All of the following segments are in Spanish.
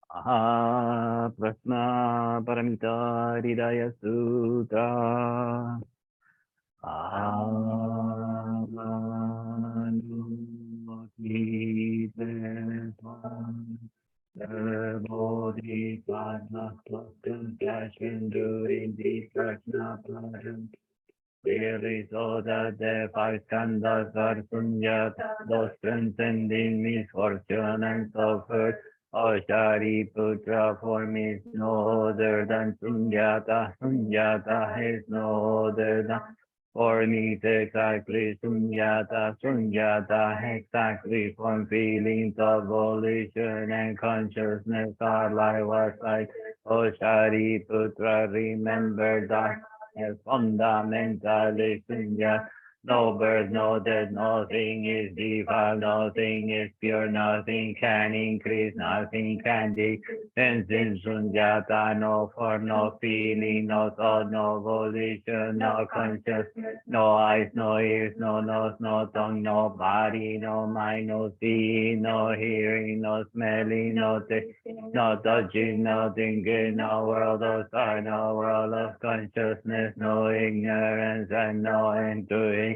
Aha Prasna Paramita Hridaya Sutra. Clearly so that the five skandhas are sunyata, those transcending misfortune and suffer. O Shariputra, for me is no other than Sunyata. Sunyata is no other than for me it's exactly Sunyata. Sunyata exactly from feelings of volition and consciousness are likewise like O Shariputra, remember that as fundamentally Sunyata. No birth, no death, nothing is defiled, nothing is pure, nothing can increase, nothing can decrease. In Sunyata, no form, no feeling, no thought, no volition, no consciousness, no eyes, no ears, no nose, no tongue, no body, no mind, no seeing, no hearing, no smelling, no tasting, no touching, no thinking, no world of sight, no world of consciousness, no ignorance and no entering.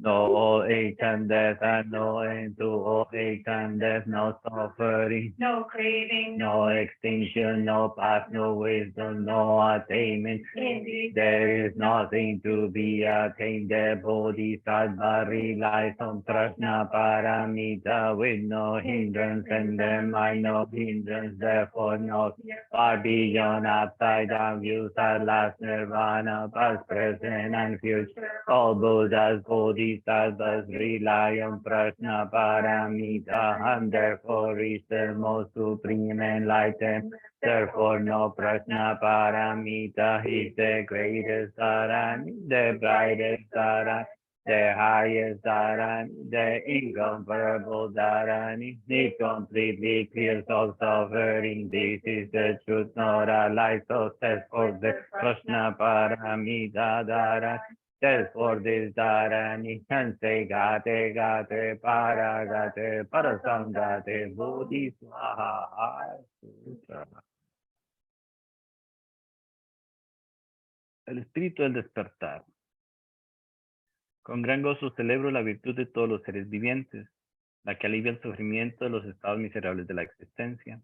No old age and death, and no end to old age and death, no suffering, no craving, no extinction, no path, no wisdom, no attainment. Indeed, there is nothing to be attained. The Bodhisattva relies on Prajna Paramita with no hindrance, and there might no hindrance, therefore no far beyond upside down views at last nirvana, past, present, and future. All Buddhas, Bodhisattvas rely on Prajna Paramita and therefore reach the most supreme enlightenment. Therefore, no Prajna Paramita is the greatest Dharani, the brightest Dharani, the highest Dharani, the incomparable Dharani, the completely clear soul suffering. This is the truth, not a lie. So says for the Prajna Paramita Dharani. Therefore, this Dharani can say Gate Gate Paragate Parasangate Bodhisvaha Sutra. El espíritu del despertar. Con gran gozo celebro la virtud de todos los seres vivientes, la que alivia el sufrimiento de los estados miserables de la existencia.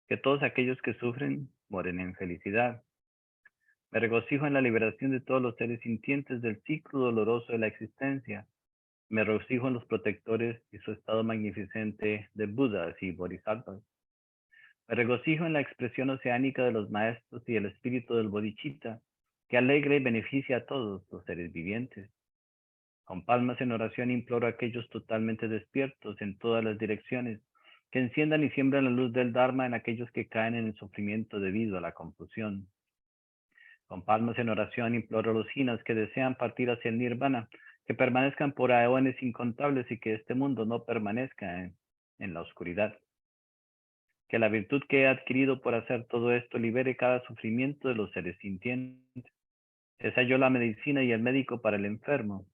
Que todos aquellos que sufren moren en felicidad. Me regocijo en la liberación de todos los seres sintientes del ciclo doloroso de la existencia. Me regocijo en los protectores y su estado magnificente de Budas y Bodhisattvas. Me regocijo en la expresión oceánica de los maestros y el espíritu del Bodhicitta, que alegra y beneficia a todos los seres vivientes. Con palmas en oración imploro a aquellos totalmente despiertos en todas las direcciones, que enciendan y siembran la luz del Dharma en aquellos que caen en el sufrimiento debido a la confusión. Con palmas en oración imploro a los jinas que desean partir hacia el nirvana, que permanezcan por aeones incontables y que este mundo no permanezca en la oscuridad. Que la virtud que he adquirido por hacer todo esto libere cada sufrimiento de los seres sintientes. Que sea yo la medicina y el médico para el enfermo.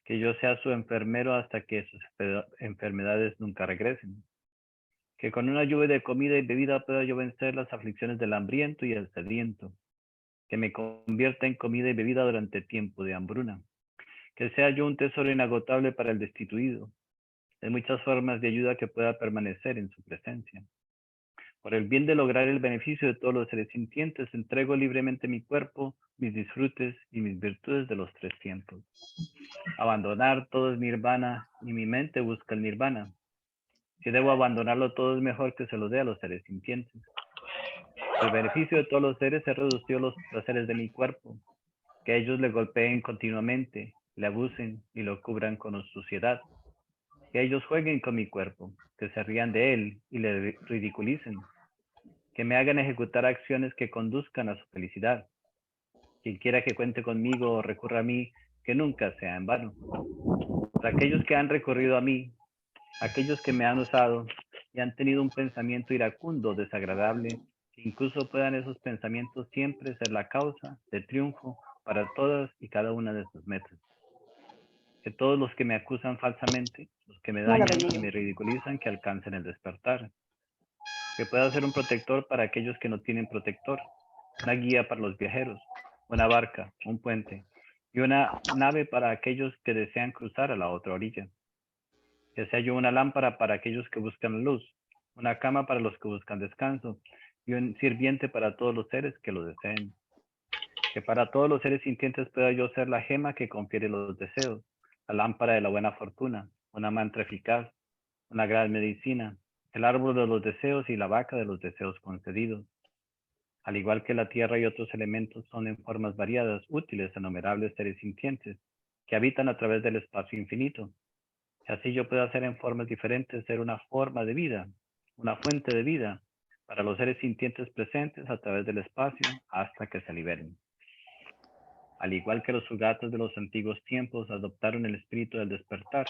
Que yo sea su enfermero hasta que sus enfermedades nunca regresen. Que con una lluvia de comida y bebida pueda yo vencer las aflicciones del hambriento y el sediento. Que me convierta en comida y bebida durante tiempo de hambruna. Que sea yo un tesoro inagotable para el destituido. Hay muchas formas de ayuda que pueda permanecer en su presencia. Por el bien de lograr el beneficio de todos los seres sintientes, entrego libremente mi cuerpo, mis disfrutes y mis virtudes de los tres tiempos. Abandonar todo es nirvana y mi mente busca el nirvana. Si debo abandonarlo todo es mejor que se lo dé a los seres sintientes. El beneficio de todos los seres he reducido los placeres de mi cuerpo. Que ellos le golpeen continuamente, le abusen y lo cubran con suciedad. Que ellos jueguen con mi cuerpo, que se rían de él y le ridiculicen. Que me hagan ejecutar acciones que conduzcan a su felicidad. Quien quiera que cuente conmigo o recurra a mí, que nunca sea en vano. Para aquellos que han recurrido a mí, aquellos que me han usado y han tenido un pensamiento iracundo, desagradable, que incluso puedan esos pensamientos siempre ser la causa de triunfo para todas y cada una de sus metas. Que todos los que me acusan falsamente, los que me dañan y me ridiculizan, que alcancen el despertar. que pueda ser un protector para aquellos que no tienen protector, una guía para los viajeros, una barca, un puente y una nave para aquellos que desean cruzar a la otra orilla. Que sea yo una lámpara para aquellos que buscan luz, una cama para los que buscan descanso y un sirviente para todos los seres que lo deseen. Que para todos los seres sintientes pueda yo ser la gema que confiere los deseos, la lámpara de la buena fortuna, una mantra eficaz, una gran medicina, el árbol de los deseos y la vaca de los deseos concedidos. Al igual que la tierra y otros elementos son en formas variadas útiles a innumerables seres sintientes que habitan a través del espacio infinito. Y así yo puedo hacer en formas diferentes ser una forma de vida, una fuente de vida para los seres sintientes presentes a través del espacio hasta que se liberen. Al igual que los jugatos de los antiguos tiempos adoptaron el espíritu del despertar,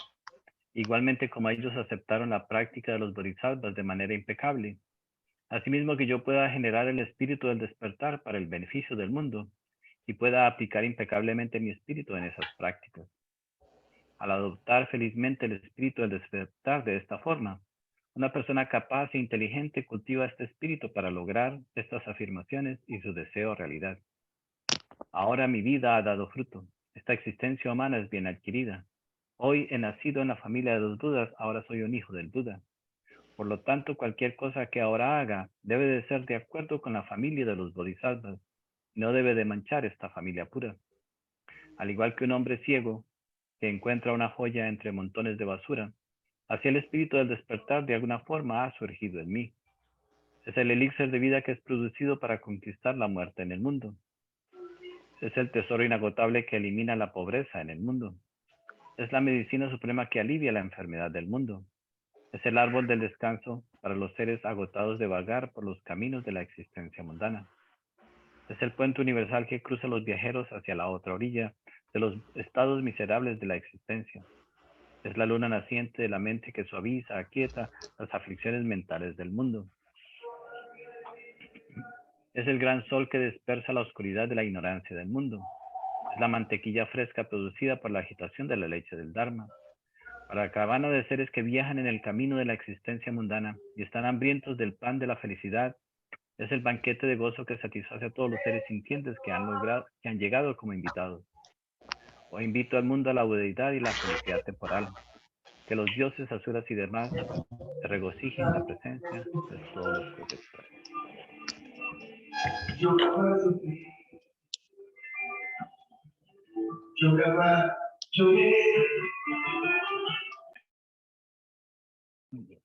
igualmente como ellos aceptaron la práctica de los bodhisattvas de manera impecable, asimismo que yo pueda generar el espíritu del despertar para el beneficio del mundo y pueda aplicar impecablemente mi espíritu en esas prácticas. Al adoptar felizmente el espíritu del despertar de esta forma, una persona capaz e inteligente cultiva este espíritu para lograr estas afirmaciones y su deseo realidad. Ahora mi vida ha dado fruto. Esta existencia humana es bien adquirida. Hoy he nacido en la familia de los Budas, ahora soy un hijo del Buda. Por lo tanto, cualquier cosa que ahora haga debe de ser de acuerdo con la familia de los Bodhisattvas. No debe de manchar esta familia pura. Al igual que un hombre ciego que encuentra una joya entre montones de basura, así el espíritu del despertar de alguna forma ha surgido en mí. Es el elixir de vida que es producido para conquistar la muerte en el mundo. Es el tesoro inagotable que elimina la pobreza en el mundo. Es la medicina suprema que alivia la enfermedad del mundo. Es el árbol del descanso para los seres agotados de vagar por los caminos de la existencia mundana. Es el puente universal que cruza a los viajeros hacia la otra orilla de los estados miserables de la existencia. Es la luna naciente de la mente que suaviza, aquieta las aflicciones mentales del mundo. Es el gran sol que dispersa la oscuridad de la ignorancia del mundo. Es la mantequilla fresca producida por la agitación de la leche del Dharma. Para la caravana de seres que viajan en el camino de la existencia mundana y están hambrientos del pan de la felicidad, es el banquete de gozo que satisface a todos los seres sintientes que han llegado como invitados. Hoy invito al mundo a la budeidad y la felicidad temporal. Que los dioses, asuras y demás se regocijen en la presencia de todos los protectores. Bien.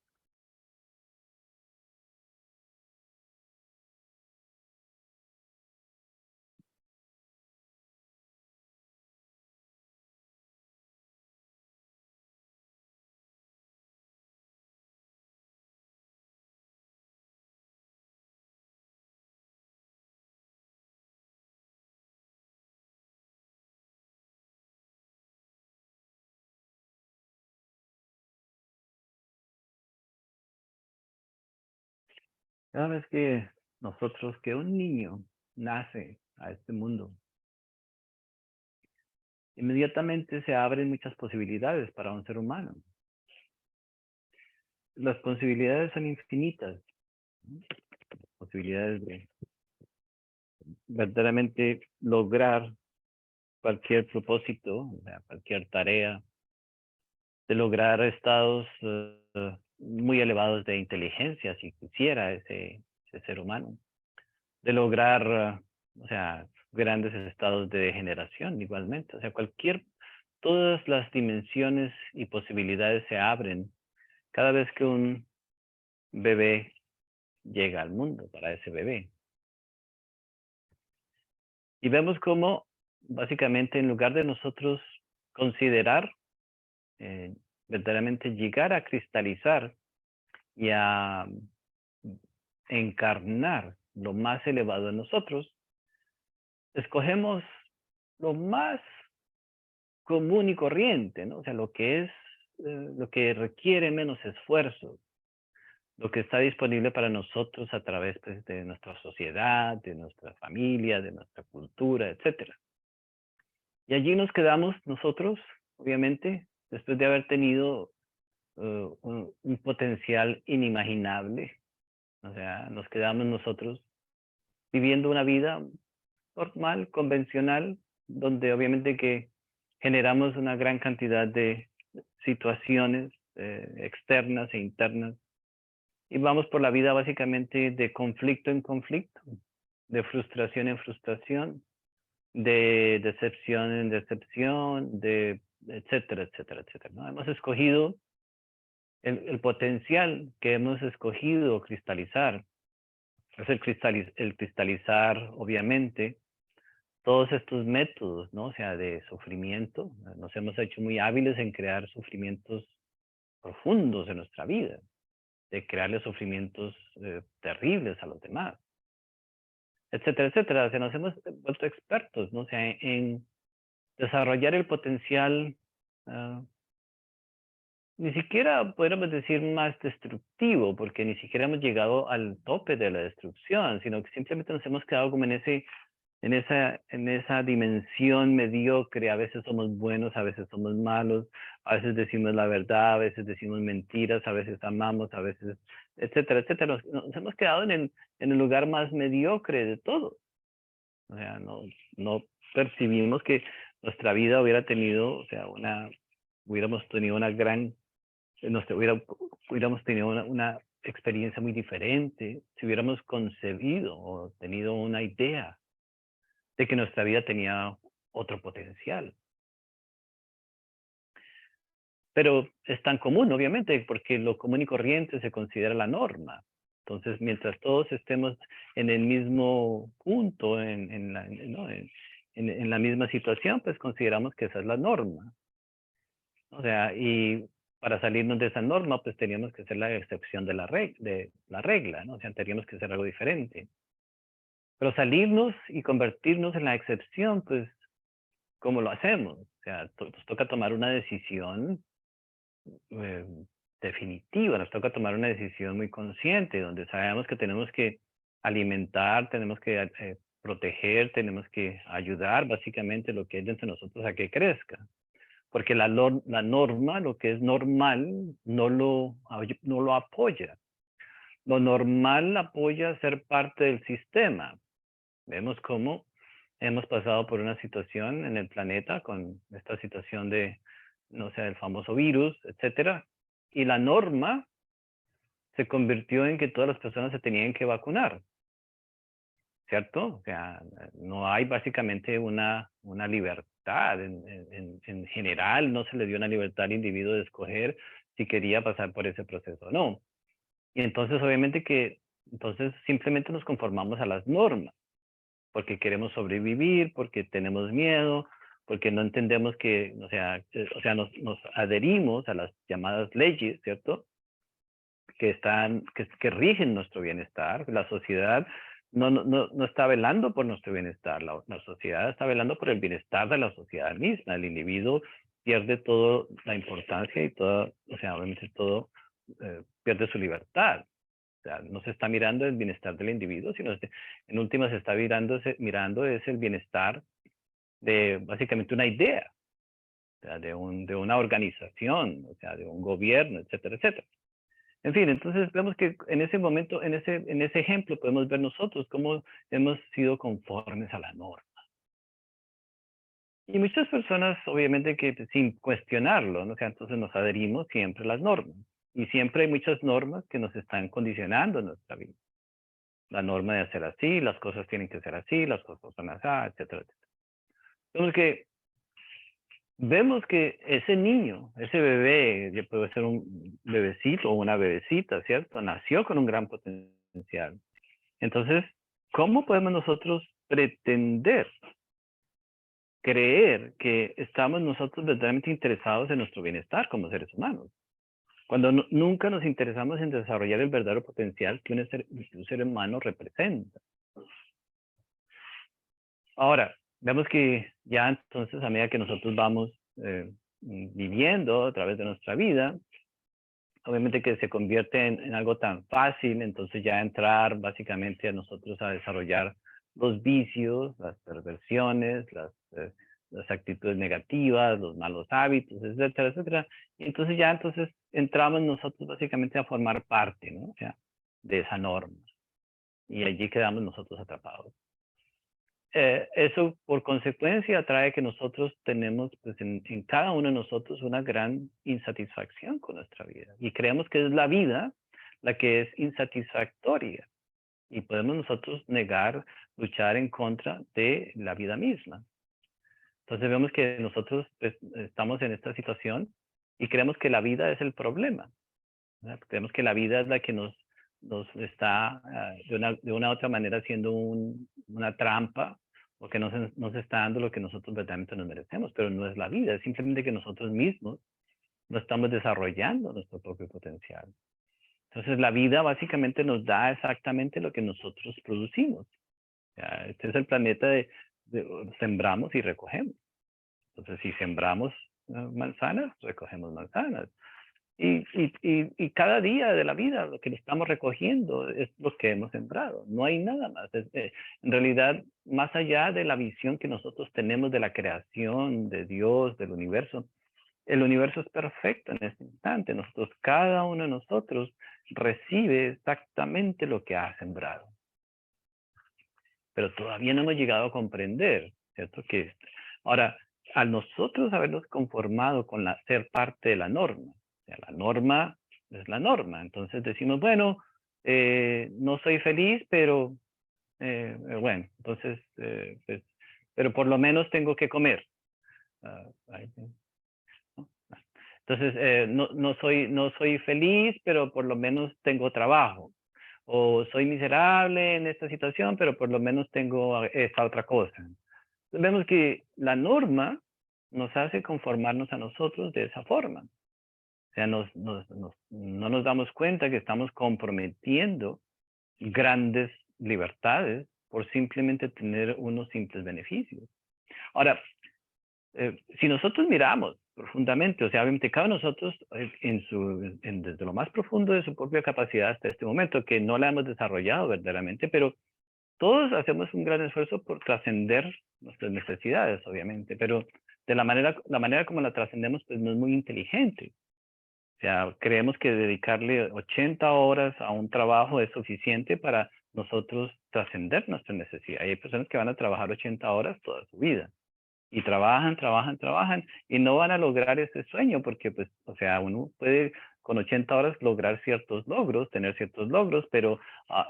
Cada vez que que un niño nace a este mundo, inmediatamente se abren muchas posibilidades para un ser humano. Las posibilidades son infinitas, posibilidades de verdaderamente lograr cualquier propósito, o sea, cualquier tarea, de lograr estados muy elevados de inteligencia, si quisiera ese ser humano, de lograr, o sea, grandes estados de degeneración igualmente, o sea, todas las dimensiones y posibilidades se abren cada vez que un bebé llega al mundo para ese bebé. Y vemos cómo, básicamente, en lugar de nosotros considerar, verdaderamente llegar a cristalizar y a encarnar lo más elevado en nosotros, escogemos lo más común y corriente, ¿no? O sea, lo que es, lo que requiere menos esfuerzo, lo que está disponible para nosotros a través pues, de nuestra sociedad, de nuestra familia, de nuestra cultura, etcétera. Y allí nos quedamos nosotros, obviamente, después de haber tenido un potencial inimaginable, O sea, nos quedamos nosotros viviendo una vida normal, convencional, donde obviamente que generamos una gran cantidad de situaciones externas e internas y vamos por la vida básicamente de conflicto en conflicto, de frustración en frustración, de decepción en decepción, de etcétera, etcétera, etcétera, ¿no? Hemos escogido el potencial que hemos escogido cristalizar, es el cristalizar, obviamente, todos estos métodos, ¿no? O sea, de sufrimiento. Nos hemos hecho muy hábiles en crear sufrimientos profundos en nuestra vida, de crearle sufrimientos terribles a los demás, etcétera, etcétera. O sea, nos hemos vuelto expertos, ¿no? O sea, en desarrollar el potencial, ni siquiera podríamos decir más destructivo, porque ni siquiera hemos llegado al tope de la destrucción, sino que simplemente nos hemos quedado como en esa dimensión mediocre. A veces somos buenos, a veces somos malos, a veces decimos la verdad, a veces decimos mentiras, a veces amamos, a veces, etcétera, etcétera. Nos hemos quedado en el lugar más mediocre de todo. O sea, no percibimos que nuestra vida hubiera tenido, o sea, hubiéramos tenido una gran, hubiéramos tenido una experiencia muy diferente si hubiéramos concebido o tenido una idea de que nuestra vida tenía otro potencial. Pero es tan común, obviamente, porque lo común y corriente se considera la norma. Entonces, mientras todos estemos en el mismo punto, ¿no? en la misma situación, pues consideramos que esa es la norma. O sea, y para salirnos de esa norma, pues teníamos que ser la excepción de la regla, ¿no? O sea, teníamos que ser algo diferente. Pero salirnos y convertirnos en la excepción, pues, ¿cómo lo hacemos? O sea, nos toca tomar una decisión eh, definitiva, nos toca tomar una decisión muy consciente, donde sabemos que tenemos que alimentar, tenemos que proteger, tenemos que ayudar básicamente lo que hay dentro de nosotros a que crezca. Porque la norma, lo que es normal, no lo apoya. Lo normal apoya ser parte del sistema. Vemos cómo hemos pasado por una situación en el planeta con esta situación de, no sé, el famoso virus, etcétera. Y la norma se convirtió en que todas las personas se tenían que vacunar, ¿cierto? O sea, no hay básicamente una libertad. En general, no se le dio una libertad al individuo de escoger si quería pasar por ese proceso o no. Y entonces, obviamente que, entonces simplemente nos conformamos a las normas, porque queremos sobrevivir, porque tenemos miedo, porque no entendemos que, o sea nos adherimos a las llamadas leyes, ¿cierto? Que rigen nuestro bienestar. La sociedad no está velando por nuestro bienestar, la sociedad está velando por el bienestar de la sociedad misma. El individuo pierde toda la importancia y todo, o sea, obviamente todo pierde su libertad. O sea, no se está mirando el bienestar del individuo, sino en última se está mirando es el bienestar de básicamente una idea, o sea, de una organización, o sea, de un gobierno, etcétera, etcétera. En fin, entonces vemos que en ese momento, en ese ejemplo, podemos ver nosotros cómo hemos sido conformes a la norma. Y muchas personas, obviamente, que sin cuestionarlo, ¿no? O sea, entonces nos adherimos siempre a las normas. Y siempre hay muchas normas que nos están condicionando en nuestra vida. La norma de hacer así, las cosas tienen que ser así, las cosas son así, etcétera, etcétera. Entonces que vemos que ese niño, ese bebé, ya puede ser un bebecito o una bebecita, ¿cierto? Nació con un gran potencial. Entonces, ¿cómo podemos nosotros pretender creer que estamos nosotros verdaderamente interesados en nuestro bienestar como seres humanos? Cuando nunca nos interesamos en desarrollar el verdadero potencial que un ser humano representa. Ahora, vemos que ya entonces a medida que nosotros vamos viviendo a través de nuestra vida, obviamente que se convierte en algo tan fácil, entonces ya entrar básicamente a nosotros a desarrollar los vicios, las perversiones, las actitudes negativas, los malos hábitos, etcétera, etcétera. Y entonces ya entonces entramos nosotros básicamente a formar parte, ¿no? O sea, de esa norma. Y allí quedamos nosotros atrapados. Eso por consecuencia trae que nosotros tenemos pues, en cada uno de nosotros una gran insatisfacción con nuestra vida. Y creemos que es la vida la que es insatisfactoria. Y podemos nosotros negar, luchar en contra de la vida misma. Entonces vemos que nosotros pues, estamos en esta situación y creemos que la vida es el problema, ¿verdad? Creemos que la vida es la que nos está de una u otra manera haciendo una trampa o que nos está dando lo que nosotros verdaderamente nos merecemos, pero no es la vida, es simplemente que nosotros mismos no estamos desarrollando nuestro propio potencial. Entonces la vida básicamente nos da exactamente lo que nosotros producimos. Ya, este es el planeta sembramos y recogemos. Entonces si sembramos manzanas, recogemos manzanas. Y cada día de la vida lo que estamos recogiendo es lo que hemos sembrado. No hay nada más. En realidad, más allá de la visión que nosotros tenemos de la creación, de Dios, del universo, el universo es perfecto en este instante. Nosotros, cada uno de nosotros recibe exactamente lo que ha sembrado. Pero todavía no hemos llegado a comprender, ¿cierto? Ahora, al nosotros habernos conformado con ser parte de la norma, o sea, la norma es la norma, entonces decimos, bueno, no soy feliz, pero bueno, entonces, pues, pero por lo menos tengo que comer. ¿No? Entonces, no soy feliz, pero por lo menos tengo trabajo. O soy miserable en esta situación, pero por lo menos tengo esta otra cosa. Vemos que la norma nos hace conformarnos a nosotros de esa forma. O sea, no nos damos cuenta que estamos comprometiendo grandes libertades por simplemente tener unos simples beneficios. Ahora, si nosotros miramos profundamente, o sea, obviamente cada uno de nosotros desde lo más profundo de su propia capacidad hasta este momento, que no la hemos desarrollado verdaderamente, pero todos hacemos un gran esfuerzo por trascender nuestras necesidades, obviamente, pero de la manera como la trascendemos, pues no es muy inteligente. O sea, creemos que dedicarle 80 horas a un trabajo es suficiente para nosotros trascender nuestra necesidad. Hay personas que van a trabajar 80 horas toda su vida y trabajan y no van a lograr ese sueño porque, pues, o sea, uno puede con 80 horas lograr ciertos logros, tener ciertos logros, pero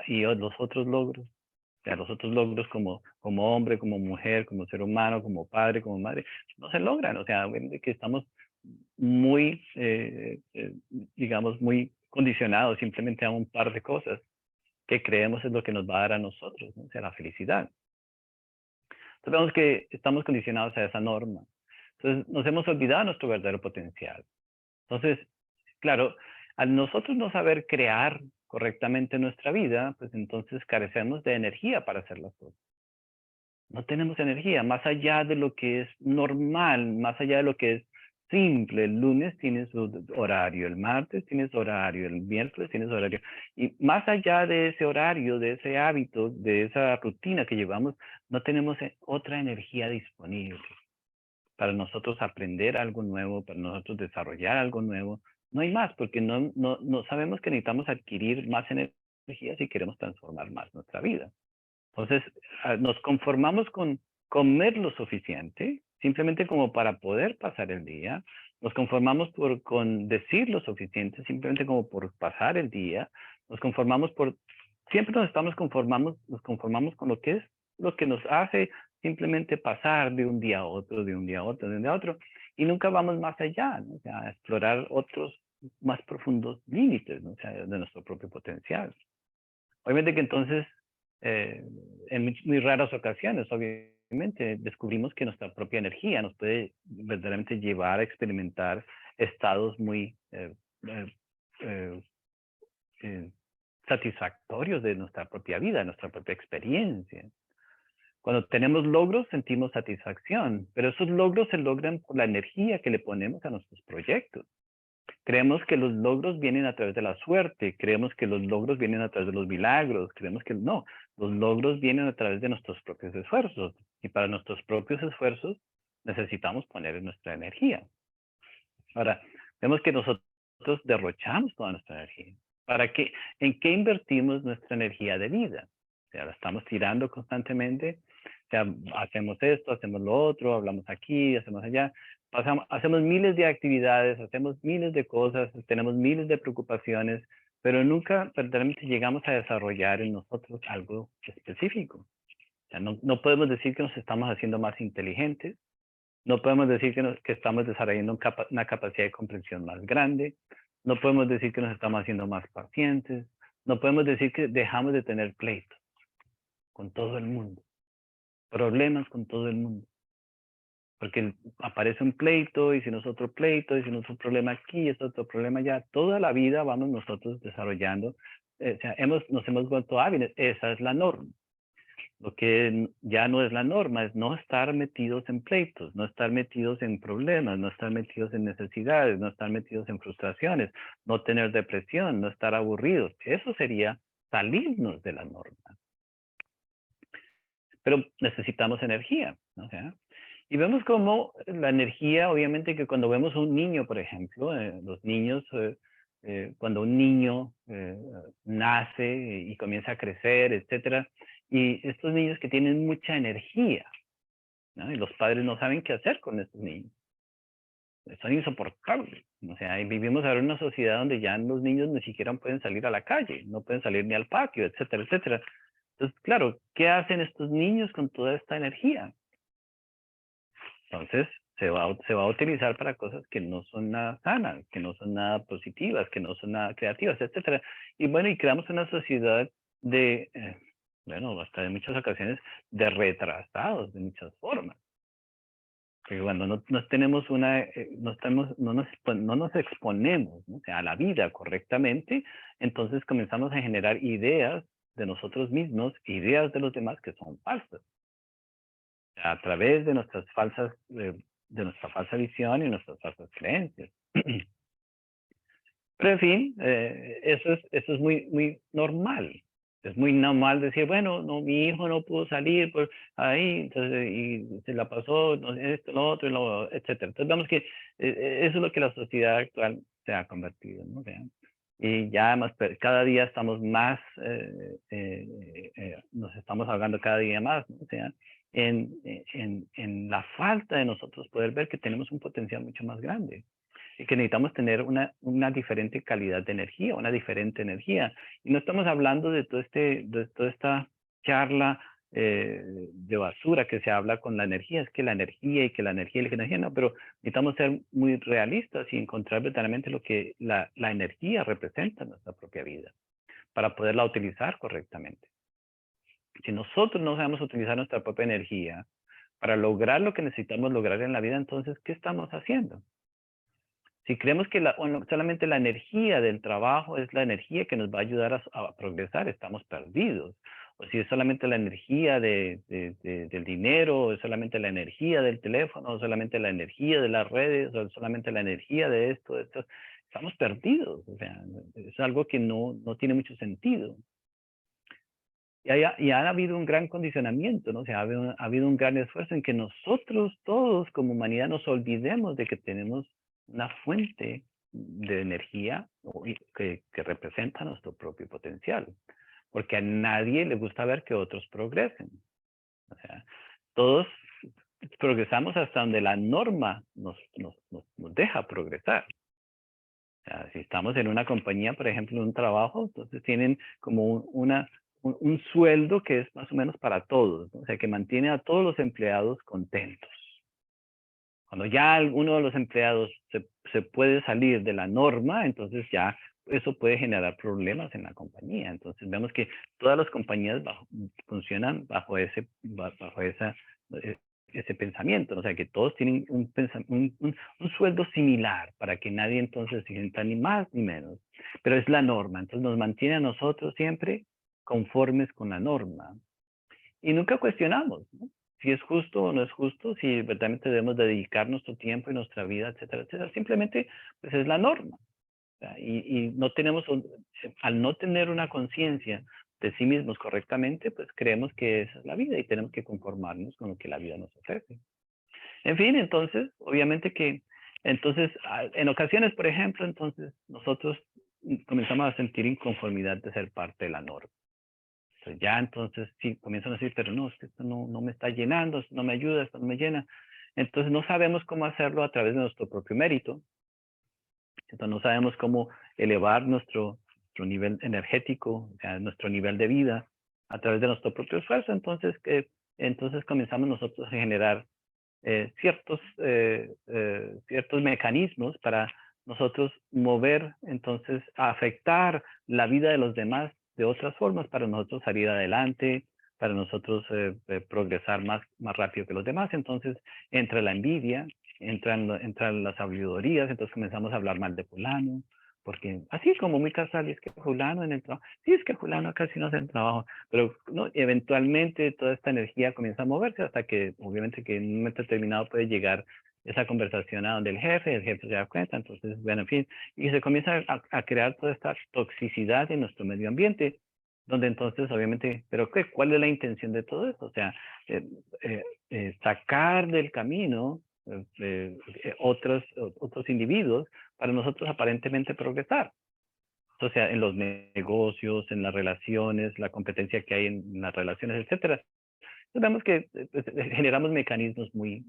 y los otros logros. O sea, los otros logros como hombre, como mujer, como ser humano, como padre, como madre, no se logran. O sea, que estamos muy, digamos, muy condicionados simplemente a un par de cosas que creemos es lo que nos va a dar a nosotros, ¿no? O sea, la felicidad. Entonces vemos que estamos condicionados a esa norma. Entonces nos hemos olvidado de nuestro verdadero potencial. Entonces, claro, al nosotros no saber crear correctamente nuestra vida, pues entonces carecemos de energía para hacer las cosas. No tenemos energía, más allá de lo que es normal, más allá de lo que es simple. El lunes tienes su horario, el martes tienes horario, el miércoles tienes horario. Y más allá de ese horario, de ese hábito, de esa rutina que llevamos, no tenemos otra energía disponible para nosotros aprender algo nuevo, para nosotros desarrollar algo nuevo. No hay más, porque no sabemos que necesitamos adquirir más energía si queremos transformar más nuestra vida. Entonces, nos conformamos con comer lo suficiente, simplemente como para poder pasar el día. Nos conformamos con decir lo suficiente, simplemente como por pasar el día. Nos conformamos siempre nos conformamos con lo que es, lo que nos hace simplemente pasar de un día a otro, de un día a otro, de un día a otro. Y nunca vamos más allá, ¿no? O sea, a explorar otros más profundos límites, ¿no? O sea, de nuestro propio potencial. Obviamente que entonces, en muy raras ocasiones, obviamente, descubrimos que nuestra propia energía nos puede verdaderamente llevar a experimentar estados muy satisfactorios de nuestra propia vida, de nuestra propia experiencia. Cuando tenemos logros, sentimos satisfacción, pero esos logros se logran por la energía que le ponemos a nuestros proyectos. Creemos que los logros vienen a través de la suerte, creemos que los logros vienen a través de los milagros, creemos que no, los logros vienen a través de nuestros propios esfuerzos y para nuestros propios esfuerzos necesitamos poner nuestra energía. Ahora, vemos que nosotros derrochamos toda nuestra energía. ¿En qué invertimos nuestra energía de vida? O sea, la estamos tirando constantemente. O sea, hacemos esto, hacemos lo otro, hablamos aquí, hacemos allá. Hacemos miles de actividades, hacemos miles de cosas, tenemos miles de preocupaciones, pero nunca verdaderamente llegamos a desarrollar en nosotros algo específico. O sea, no podemos decir que nos estamos haciendo más inteligentes, no podemos decir que estamos desarrollando una capacidad de comprensión más grande, no podemos decir que nos estamos haciendo más pacientes, no podemos decir que dejamos de tener pleitos con todo el mundo, problemas con todo el mundo. Porque aparece un pleito, y si no es otro pleito, y si no es un problema aquí, es otro problema allá. Toda la vida vamos nosotros desarrollando, o sea, nos hemos vuelto hábiles, esa es la norma. Lo que ya no es la norma es no estar metidos en pleitos, no estar metidos en problemas, no estar metidos en necesidades, no estar metidos en frustraciones, no tener depresión, no estar aburridos. Eso sería salirnos de la norma. Pero necesitamos energía, ¿no? O sea, y vemos cómo la energía, obviamente que cuando vemos a un niño, por ejemplo, los niños, cuando un niño nace y comienza a crecer, etcétera, y estos niños que tienen mucha energía, ¿no? Y los padres no saben qué hacer con estos niños. Son insoportables. O sea, vivimos ahora en una sociedad donde ya los niños ni siquiera pueden salir a la calle, no pueden salir ni al patio, etcétera, etcétera. Entonces, claro, ¿qué hacen estos niños con toda esta energía? Entonces, se va a utilizar para cosas que no son nada sanas, que no son nada positivas, que no son nada creativas, etcétera. Y bueno, y creamos una sociedad de, bueno, hasta en muchas ocasiones, de retrasados, de muchas formas. Porque cuando no tenemos no nos exponemos, ¿no? O sea, a la vida correctamente, entonces comenzamos a generar ideas de nosotros mismos, ideas de los demás que son falsas. A través de de nuestra falsa visión y nuestras falsas creencias. Pero en fin, eso es muy normal. Es muy normal decir, bueno, no, mi hijo no pudo salir por ahí, entonces, y se la pasó, no, esto, lo otro, etcétera. Entonces vemos que eso es lo que la sociedad actual se ha convertido, ¿no? Y ya más, cada día estamos más, nos estamos ahogando cada día más, ¿no? O sea, en la falta de nosotros poder ver que tenemos un potencial mucho más grande y que necesitamos tener una diferente calidad de energía, una diferente energía. Y no estamos hablando de toda esta charla de basura que se habla con la energía, es que la energía y que la energía y la energía, no, pero necesitamos ser muy realistas y encontrar verdaderamente lo que la energía representa en nuestra propia vida para poderla utilizar correctamente. Si nosotros no sabemos utilizar nuestra propia energía para lograr lo que necesitamos lograr en la vida, entonces, ¿qué estamos haciendo? Si creemos que solamente la energía del trabajo es la energía que nos va a ayudar a progresar, estamos perdidos. O si es solamente la energía del dinero, o es solamente la energía del teléfono, o solamente la energía de las redes, o solamente la energía de esto, estamos perdidos. O sea, es algo que no tiene mucho sentido. Y ha habido un gran condicionamiento, ¿no? O sea, ha habido un gran esfuerzo en que nosotros todos como humanidad nos olvidemos de que tenemos una fuente de energía que representa nuestro propio potencial. Porque a nadie le gusta ver que otros progresen. O sea, todos progresamos hasta donde la norma nos deja progresar. O sea, si estamos en una compañía, por ejemplo, en un trabajo, entonces tienen como un sueldo que es más o menos para todos, ¿no? O sea, que mantiene a todos los empleados contentos. Cuando ya uno de los empleados se puede salir de la norma, entonces ya eso puede generar problemas en la compañía. Entonces vemos que todas las compañías funcionan bajo ese pensamiento, ¿no? O sea, que todos tienen un sueldo similar para que nadie entonces se sienta ni más ni menos. Pero es la norma, entonces nos mantiene a nosotros siempre conformes con la norma. Y nunca cuestionamos, ¿no? Si es justo o no es justo, si verdaderamente debemos dedicar nuestro tiempo y nuestra vida, etcétera, etcétera. Simplemente, pues es la norma. Y no tenemos, al no tener una conciencia de sí mismos correctamente, pues creemos que esa es la vida y tenemos que conformarnos con lo que la vida nos ofrece. En fin, entonces, obviamente que, entonces, en ocasiones, por ejemplo, entonces nosotros comenzamos a sentir inconformidad de ser parte de la norma. Entonces ya entonces sí, comienzan a decir, pero no, es que esto no me está llenando, esto no me ayuda, esto no me llena. Entonces no sabemos cómo hacerlo a través de nuestro propio mérito. Entonces no sabemos cómo elevar nuestro nivel energético, o sea, nuestro nivel de vida a través de nuestro propio esfuerzo. Entonces comenzamos nosotros a generar ciertos mecanismos para nosotros mover, entonces, a afectar la vida de los demás de otras formas para nosotros salir adelante, para nosotros progresar más rápido que los demás. Entonces entra la envidia, entran las sabidurías, entonces comenzamos a hablar mal de fulano, porque así como muy casual, es que fulano en el trabajo, sí, es que fulano casi no hace el trabajo, pero no, eventualmente toda esta energía comienza a moverse hasta que obviamente que en un momento determinado puede llegar esa conversación a donde el jefe se da cuenta, entonces, bueno, en fin, y se comienza a crear toda esta toxicidad en nuestro medio ambiente, donde entonces, obviamente, pero ¿cuál es la intención de todo esto? O sea, sacar del camino otros individuos para nosotros aparentemente progresar. O sea, en los negocios, en las relaciones, la competencia que hay en las relaciones, etcétera. Entonces vemos que generamos mecanismos muy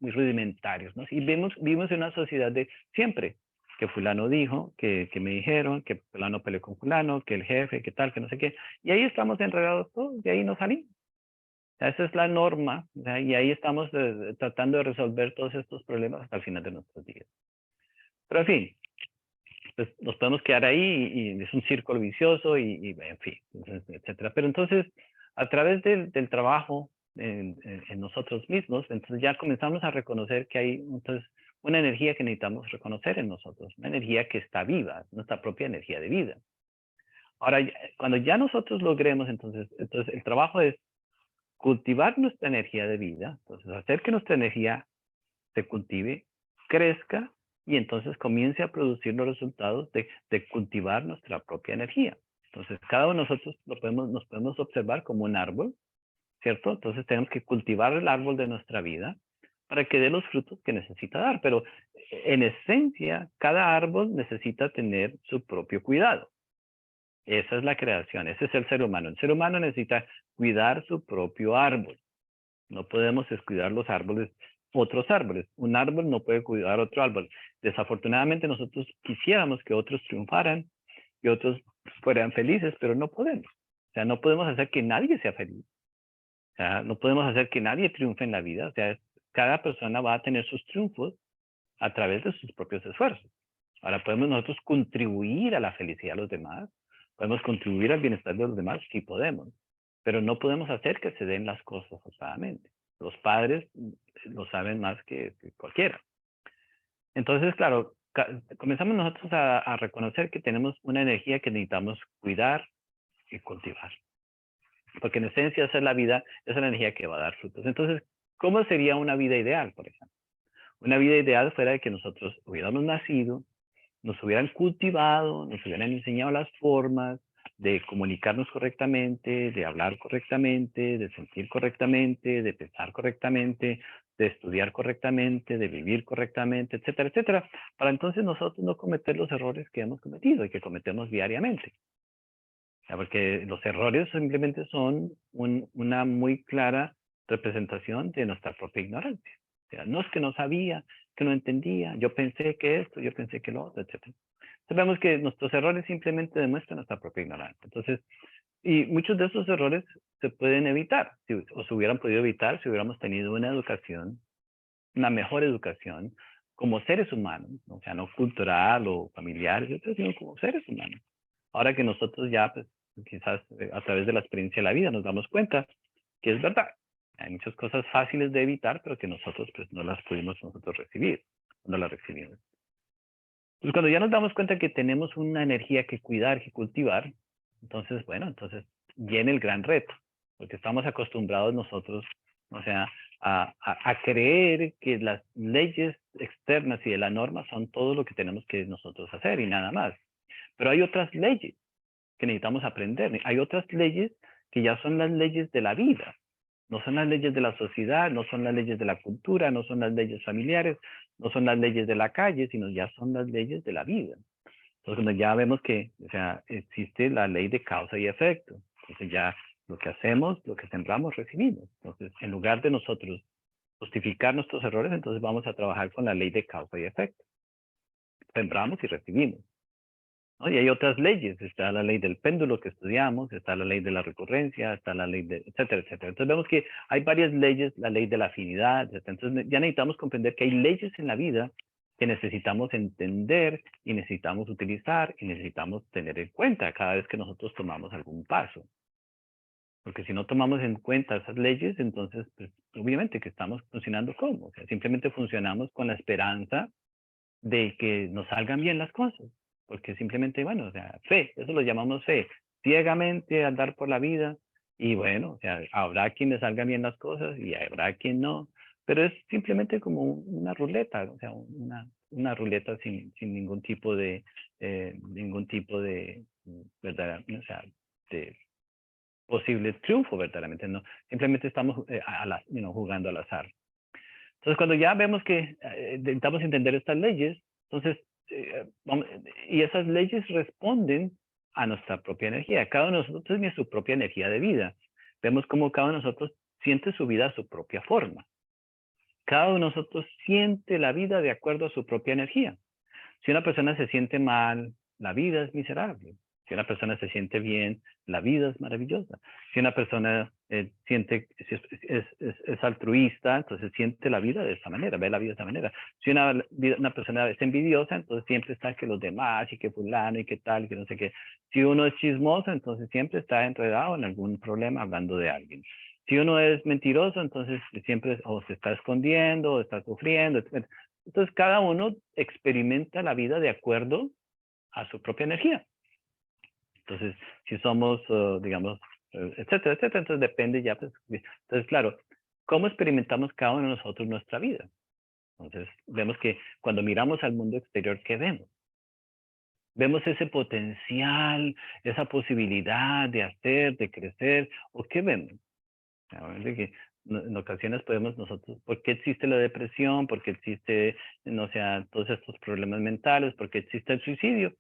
rudimentarios, ¿no? Y vivimos en una sociedad de siempre, que fulano dijo, que me dijeron, que fulano peleó con fulano, que el jefe, que tal, que no sé qué. Y ahí estamos enredados todos, y ahí no salimos. O sea, esa es la norma, o sea, y ahí estamos tratando de resolver todos estos problemas hasta el final de nuestros días. Pero en fin, pues nos podemos quedar ahí y es un círculo vicioso y en fin, etcétera. Pero entonces, a través del trabajo en nosotros mismos, entonces ya comenzamos a reconocer que hay entonces una energía que necesitamos reconocer en nosotros, una energía que está viva, nuestra propia energía de vida. Ahora, cuando ya nosotros logremos, entonces el trabajo es cultivar nuestra energía de vida, entonces hacer que nuestra energía se cultive, crezca y entonces comience a producir los resultados de cultivar nuestra propia energía. Entonces, cada uno de nosotros nos podemos observar como un árbol, ¿cierto? Entonces, tenemos que cultivar el árbol de nuestra vida para que dé los frutos que necesita dar. Pero, en esencia, cada árbol necesita tener su propio cuidado. Esa es la creación, ese es el ser humano. El ser humano necesita cuidar su propio árbol. No podemos descuidar los árboles, otros árboles. Un árbol no puede cuidar otro árbol. Desafortunadamente nosotros quisiéramos que otros triunfaran y otros fueran felices, pero no podemos. O sea, no podemos hacer que nadie sea feliz. O sea, no podemos hacer que nadie triunfe en la vida. O sea, cada persona va a tener sus triunfos a través de sus propios esfuerzos. Ahora, ¿podemos nosotros contribuir a la felicidad de los demás? ¿Podemos contribuir al bienestar de los demás? Sí podemos, pero no podemos hacer que se den las cosas forzadamente. Los padres lo saben más que cualquiera. Entonces, claro, comenzamos nosotros a reconocer que tenemos una energía que necesitamos cuidar y cultivar. Porque en esencia esa es la vida, esa es la energía que va a dar frutos. Entonces, ¿cómo sería una vida ideal, por ejemplo? Una vida ideal fuera de que nosotros hubiéramos nacido, nos hubieran cultivado, nos hubieran enseñado las formas de comunicarnos correctamente, de hablar correctamente, de sentir correctamente, de pensar correctamente, de estudiar correctamente, de vivir correctamente, etcétera, etcétera, para entonces nosotros no cometer los errores que hemos cometido y que cometemos diariamente. O sea, porque los errores simplemente son una muy clara representación de nuestra propia ignorancia. O sea, no es que no sabía, que no entendía, yo pensé que esto, yo pensé que lo otro, etc. Sabemos que nuestros errores simplemente demuestran nuestra propia ignorancia. Entonces, y muchos de esos errores se pueden evitar, o se hubieran podido evitar si hubiéramos tenido una educación, una mejor educación como seres humanos, o sea, no cultural o familiar, sino como seres humanos. Ahora que nosotros ya, pues, quizás a través de la experiencia de la vida nos damos cuenta que es verdad. Hay muchas cosas fáciles de evitar, pero que nosotros pues no las pudimos nosotros recibir, no las recibimos. Pues cuando ya nos damos cuenta que tenemos una energía que cuidar, que cultivar, entonces, bueno, entonces viene el gran reto, porque estamos acostumbrados nosotros, o sea, a creer que las leyes externas y de la norma son todo lo que tenemos que nosotros hacer y nada más. Pero hay otras leyes que necesitamos aprender. Hay otras leyes que ya son las leyes de la vida. No son las leyes de la sociedad, no son las leyes de la cultura, no son las leyes familiares, no son las leyes de la calle, sino ya son las leyes de la vida. Entonces, cuando ya vemos que, o sea, existe la ley de causa y efecto, entonces ya lo que hacemos, lo que sembramos, recibimos. Entonces, en lugar de nosotros justificar nuestros errores, entonces vamos a trabajar con la ley de causa y efecto. Sembramos y recibimos, ¿no? Y hay otras leyes, está la ley del péndulo que estudiamos, está la ley de la recurrencia, está la ley de, etcétera, etcétera. Entonces vemos que hay varias leyes, la ley de la afinidad, etcétera. Entonces ya necesitamos comprender que hay leyes en la vida que necesitamos entender y necesitamos utilizar y necesitamos tener en cuenta cada vez que nosotros tomamos algún paso. Porque si no tomamos en cuenta esas leyes, entonces, pues, obviamente que estamos funcionando como, o sea, simplemente funcionamos con la esperanza de que nos salgan bien las cosas. Porque simplemente, bueno, o sea, fe, eso lo llamamos fe. Ciegamente andar por la vida y bueno, o sea, habrá quien le salgan bien las cosas y habrá quien no. Pero es simplemente como una ruleta, o sea, una ruleta sin ningún tipo de, ¿verdad? O sea, de posible triunfo verdaderamente, no. Simplemente estamos jugando al azar. Entonces, cuando ya vemos que intentamos entender estas leyes, entonces, y esas leyes responden a nuestra propia energía. Cada uno de nosotros tiene su propia energía de vida. Vemos cómo cada uno de nosotros siente su vida a su propia forma. Cada uno de nosotros siente la vida de acuerdo a su propia energía. Si una persona se siente mal, la vida es miserable. Si una persona se siente bien, la vida es maravillosa. Si una persona es altruista, entonces siente la vida de esa manera, ve la vida de esa manera. Si una persona es envidiosa, entonces siempre está que los demás y que fulano y que tal, y que no sé qué. Si uno es chismoso, entonces siempre está enredado en algún problema hablando de alguien. Si uno es mentiroso, entonces siempre o se está escondiendo o está sufriendo, etc. Entonces, cada uno experimenta la vida de acuerdo a su propia energía. Entonces, si somos, digamos, etcétera, etcétera, entonces depende ya. Pues, entonces, claro, ¿cómo experimentamos cada uno de nosotros nuestra vida? Entonces, vemos que cuando miramos al mundo exterior, ¿qué vemos? Vemos ese potencial, esa posibilidad de hacer, de crecer, ¿o qué vemos? Que en ocasiones podemos nosotros, ¿por qué existe la depresión? ¿Por qué existe, no sea, todos estos problemas mentales? ¿Por qué existe el suicidio?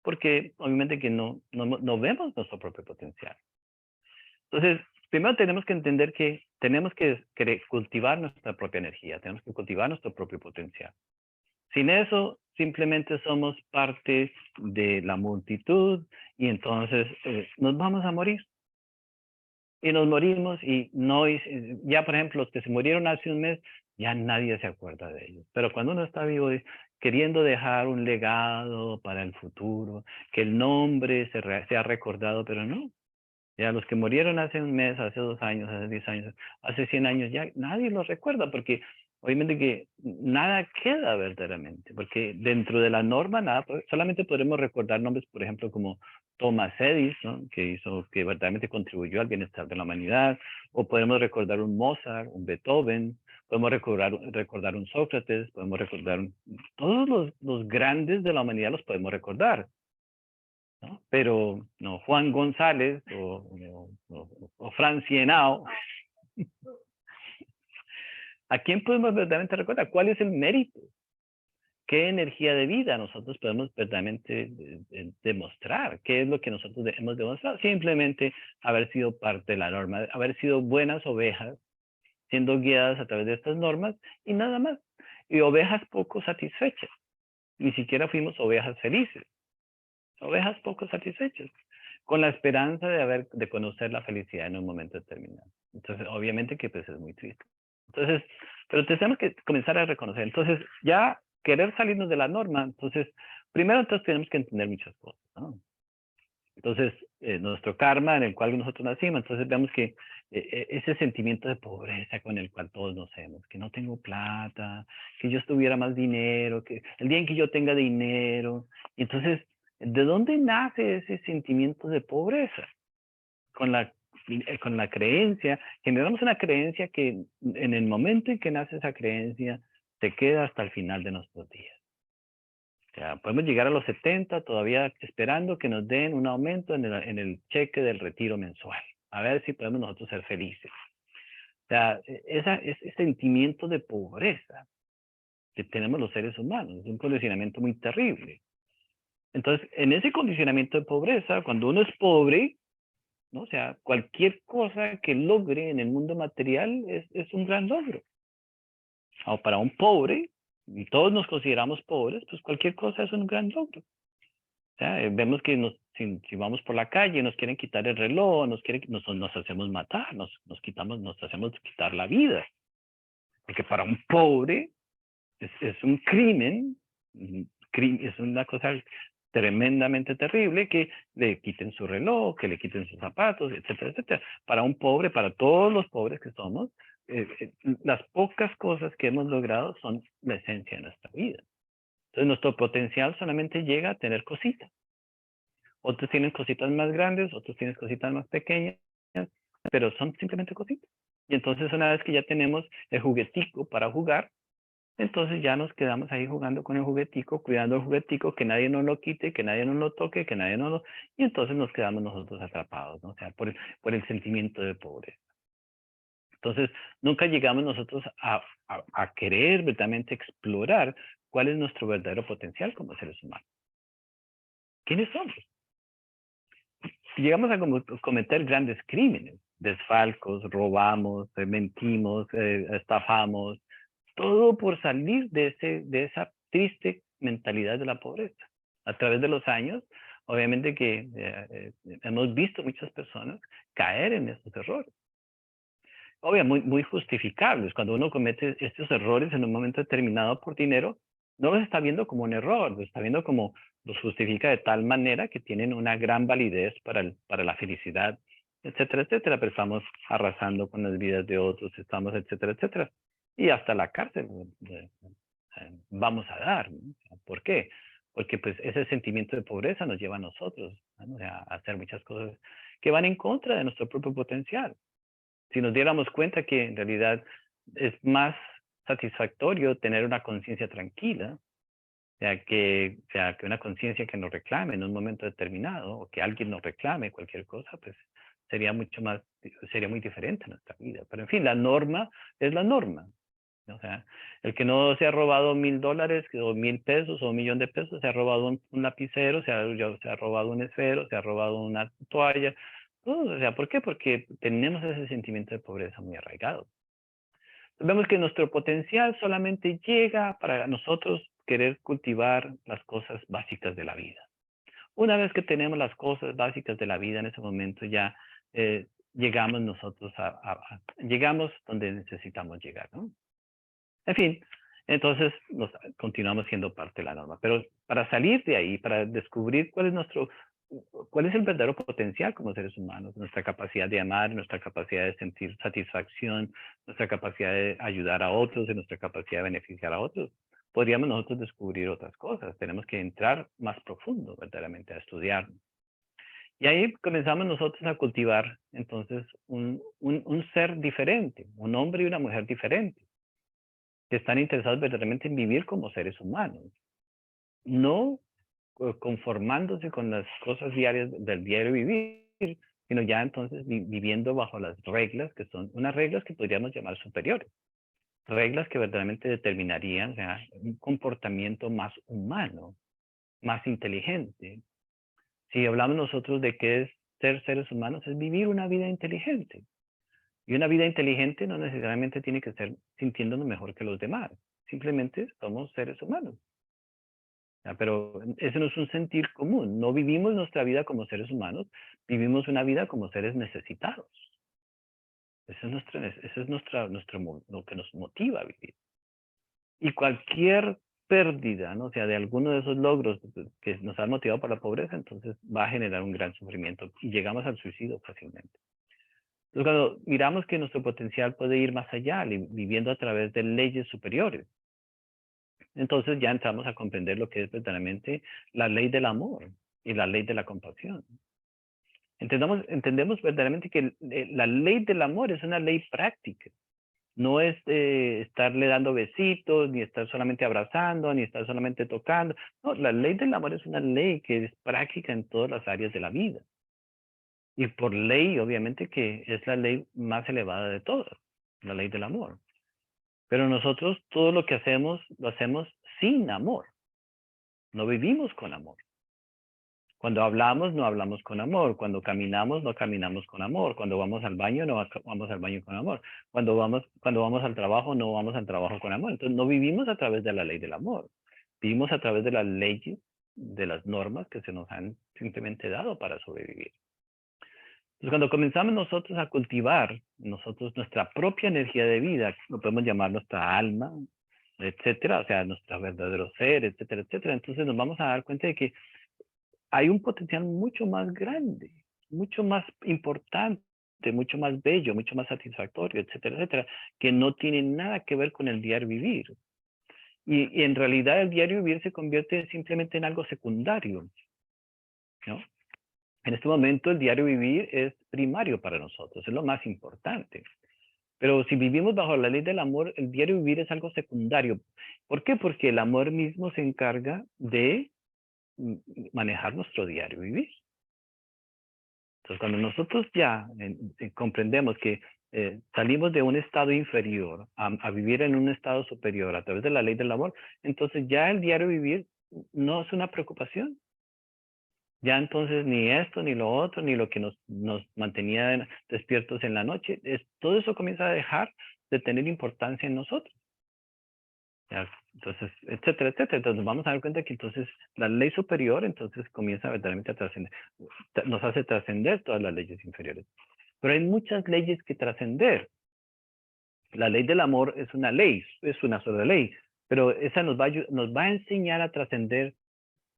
Porque obviamente que no vemos nuestro propio potencial. Entonces, primero tenemos que entender que tenemos que cultivar nuestra propia energía, tenemos que cultivar nuestro propio potencial. Sin eso, simplemente somos parte de la multitud y entonces nos vamos a morir. Y nos morimos y no, ya por ejemplo, los que se murieron hace un mes, ya nadie se acuerda de ellos. Pero cuando uno está vivo queriendo dejar un legado para el futuro, que el nombre sea recordado, pero no. Ya los que murieron hace un mes, hace 2 años, hace 10 años, hace 100 años, ya nadie los recuerda porque obviamente que nada queda verdaderamente, porque dentro de la norma nada, solamente podremos recordar nombres, por ejemplo, como Thomas Edison, que verdaderamente contribuyó al bienestar de la humanidad, o podemos recordar un Mozart, un Beethoven, podemos recordar un Sócrates, podemos recordar todos los grandes de la humanidad los podemos recordar, ¿no? Pero no, Juan González o Francia Henao, ¿a quién podemos verdaderamente recordar? ¿Cuál es el mérito? ¿Qué energía de vida nosotros podemos verdaderamente demostrar? ¿Qué es lo que nosotros hemos demostrado? Simplemente haber sido parte de la norma, haber sido buenas ovejas, siendo guiadas a través de estas normas y nada más. Y ovejas poco satisfechas. Ni siquiera fuimos ovejas felices. Ovejas poco satisfechas, con la esperanza de conocer la felicidad en un momento determinado. Entonces, obviamente que pues es muy triste. Entonces, pero tenemos que comenzar a reconocer. Entonces, ya querer salirnos de la norma, entonces, primero entonces tenemos que entender muchas cosas, ¿no? Entonces, nuestro karma en el cual nosotros nacimos, entonces vemos que ese sentimiento de pobreza con el cual todos nacemos, que no tengo plata, que yo tuviera más dinero, que el día en que yo tenga dinero, entonces, ¿de dónde nace ese sentimiento de pobreza? Con la creencia, generamos una creencia que en el momento en que nace esa creencia, se queda hasta el final de nuestros días. O sea, podemos llegar a los 70 todavía esperando que nos den un aumento en el cheque del retiro mensual. A ver si podemos nosotros ser felices. O sea, ese sentimiento de pobreza que tenemos los seres humanos es un condicionamiento muy terrible. Entonces, en ese condicionamiento de pobreza, cuando uno es pobre, ¿no? O sea, cualquier cosa que logre en el mundo material es un gran logro. O para un pobre, y todos nos consideramos pobres, pues cualquier cosa es un gran logro. O sea, vemos que si vamos por la calle, nos quieren quitar el reloj, nos hacemos matar, nos hacemos quitar la vida. Porque para un pobre es un crimen, es una cosa tremendamente terrible que le quiten su reloj, que le quiten sus zapatos, etcétera, etcétera. Para un pobre, para todos los pobres que somos, las pocas cosas que hemos logrado son la esencia de nuestra vida. Entonces nuestro potencial solamente llega a tener cositas. Otros tienen cositas más grandes, otros tienen cositas más pequeñas, pero son simplemente cositas. Y entonces una vez que ya tenemos el juguetico para jugar, entonces ya nos quedamos ahí jugando con el juguetico, cuidando el juguetico, que nadie nos lo quite, que nadie nos lo toque, que nadie nos lo... Y entonces nos quedamos nosotros atrapados, ¿no? O sea, por el sentimiento de pobreza. Entonces, nunca llegamos nosotros a querer verdaderamente explorar cuál es nuestro verdadero potencial como seres humanos. ¿Quiénes somos? Llegamos a cometer grandes crímenes, desfalcos, robamos, mentimos, estafamos, todo por salir de esa triste mentalidad de la pobreza. A través de los años, obviamente que hemos visto muchas personas caer en estos errores. Obviamente muy justificables. Cuando uno comete estos errores en un momento determinado por dinero, no los está viendo como un error, los está viendo como los justifica de tal manera que tienen una gran validez para la felicidad, etcétera, etcétera. Pero estamos arrasando con las vidas de otros, estamos, etcétera, etcétera. Y hasta la cárcel vamos a dar, ¿no? ¿Por qué? Porque pues ese sentimiento de pobreza nos lleva a nosotros, ¿no? A hacer muchas cosas que van en contra de nuestro propio potencial. Si nos diéramos cuenta que en realidad es más satisfactorio tener una conciencia tranquila, sea que una conciencia que nos reclame en un momento determinado, o que alguien nos reclame cualquier cosa, pues sería muy diferente nuestra vida. Pero en fin, la norma es la norma. O sea, el que no se ha robado $1,000 o 1,000 pesos o 1,000,000 de pesos, se ha robado un lapicero, se ha robado un esfero, se ha robado una toalla. O sea, ¿por qué? Porque tenemos ese sentimiento de pobreza muy arraigado. Vemos que nuestro potencial solamente llega para nosotros querer cultivar las cosas básicas de la vida. Una vez que tenemos las cosas básicas de la vida, en ese momento ya llegamos nosotros llegamos donde necesitamos llegar, ¿no? En fin, entonces continuamos siendo parte de la norma. Pero para salir de ahí, para descubrir cuál es el verdadero potencial como seres humanos, nuestra capacidad de amar, nuestra capacidad de sentir satisfacción, nuestra capacidad de ayudar a otros, y nuestra capacidad de beneficiar a otros, podríamos nosotros descubrir otras cosas. Tenemos que entrar más profundo, verdaderamente, a estudiar. Y ahí comenzamos nosotros a cultivar, entonces, un ser diferente, un hombre y una mujer diferentes, que están interesados verdaderamente en vivir como seres humanos, no conformándose con las cosas diarias del diario vivir, sino ya entonces viviendo bajo las reglas, que son unas reglas que podríamos llamar superiores, reglas que verdaderamente determinarían, o sea, un comportamiento más humano, más inteligente. Si hablamos nosotros de qué es ser seres humanos, es vivir una vida inteligente. Y una vida inteligente no necesariamente tiene que ser sintiéndonos mejor que los demás. Simplemente somos seres humanos. Pero ese no es un sentir común. No vivimos nuestra vida como seres humanos, vivimos una vida como seres necesitados. Eso es lo que nos motiva a vivir. Y cualquier pérdida, ¿no? O sea, de alguno de esos logros que nos han motivado por la pobreza, entonces va a generar un gran sufrimiento y llegamos al suicidio fácilmente. Entonces, cuando miramos que nuestro potencial puede ir más allá, viviendo a través de leyes superiores, entonces ya entramos a comprender lo que es verdaderamente la ley del amor y la ley de la compasión. Entendemos verdaderamente que la ley del amor es una ley práctica. No es estarle dando besitos, ni estar solamente abrazando, ni estar solamente tocando. No, la ley del amor es una ley que es práctica en todas las áreas de la vida. Y por ley, obviamente, que es la ley más elevada de todas, la ley del amor. Pero nosotros todo lo que hacemos, lo hacemos sin amor. No vivimos con amor. Cuando hablamos, no hablamos con amor. Cuando caminamos, no caminamos con amor. Cuando vamos al baño, no vamos al baño con amor. Cuando vamos al trabajo, no vamos al trabajo con amor. Entonces, no vivimos a través de la ley del amor. Vivimos a través de las leyes, de las normas que se nos han simplemente dado para sobrevivir. Entonces, cuando comenzamos nosotros a cultivar nuestra propia energía de vida, lo podemos llamar nuestra alma, etcétera, o sea, nuestro verdadero ser, etcétera, etcétera, entonces nos vamos a dar cuenta de que hay un potencial mucho más grande, mucho más importante, mucho más bello, mucho más satisfactorio, etcétera, etcétera, que no tiene nada que ver con el diario vivir. Y en realidad el diario vivir se convierte simplemente en algo secundario, ¿no? En este momento el diario vivir es primario para nosotros, es lo más importante. Pero si vivimos bajo la ley del amor, el diario vivir es algo secundario. ¿Por qué? Porque el amor mismo se encarga de manejar nuestro diario vivir. Entonces, cuando nosotros ya comprendemos que salimos de un estado inferior a vivir en un estado superior a través de la ley del amor, entonces ya el diario vivir no es una preocupación. Ya entonces ni esto, ni lo otro, ni lo que nos mantenía despiertos en la noche, todo eso comienza a dejar de tener importancia en nosotros. ¿Ya? Entonces, etcétera, etcétera. Entonces nos vamos a dar cuenta que entonces la ley superior entonces comienza verdaderamente a trascender, nos hace trascender todas las leyes inferiores. Pero hay muchas leyes que trascender. La ley del amor es una ley, es una sola ley, pero esa nos va a enseñar a trascender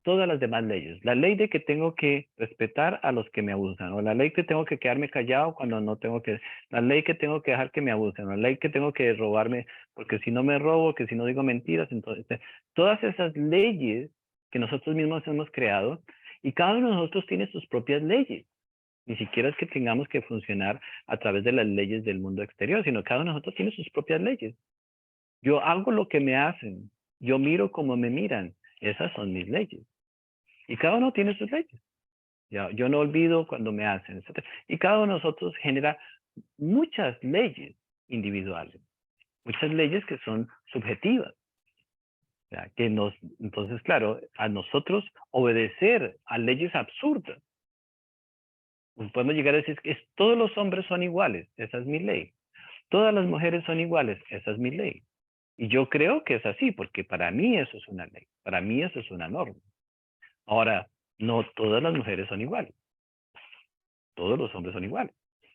todas las demás leyes. La ley de que tengo que respetar a los que me abusan, o la ley que tengo que quedarme callado cuando no tengo que, la ley que tengo que dejar que me abusen, o la ley que tengo que robarme, porque si no me robo, que si no digo mentiras, entonces, todas esas leyes que nosotros mismos hemos creado, y cada uno de nosotros tiene sus propias leyes. Ni siquiera es que tengamos que funcionar a través de las leyes del mundo exterior, sino cada uno de nosotros tiene sus propias leyes. Yo hago lo que me hacen, yo miro como me miran, esas son mis leyes. Y cada uno tiene sus leyes. Ya, yo no olvido cuando me hacen, etc. Y cada uno de nosotros genera muchas leyes individuales, muchas leyes que son subjetivas. Ya, entonces, claro, a nosotros obedecer a leyes absurdas. Pues podemos llegar a decir que todos los hombres son iguales, esa es mi ley. Todas las mujeres son iguales, esa es mi ley. Y yo creo que es así, porque para mí eso es una ley, para mí eso es una norma. Ahora, no todas las mujeres son iguales. Todos los hombres son iguales.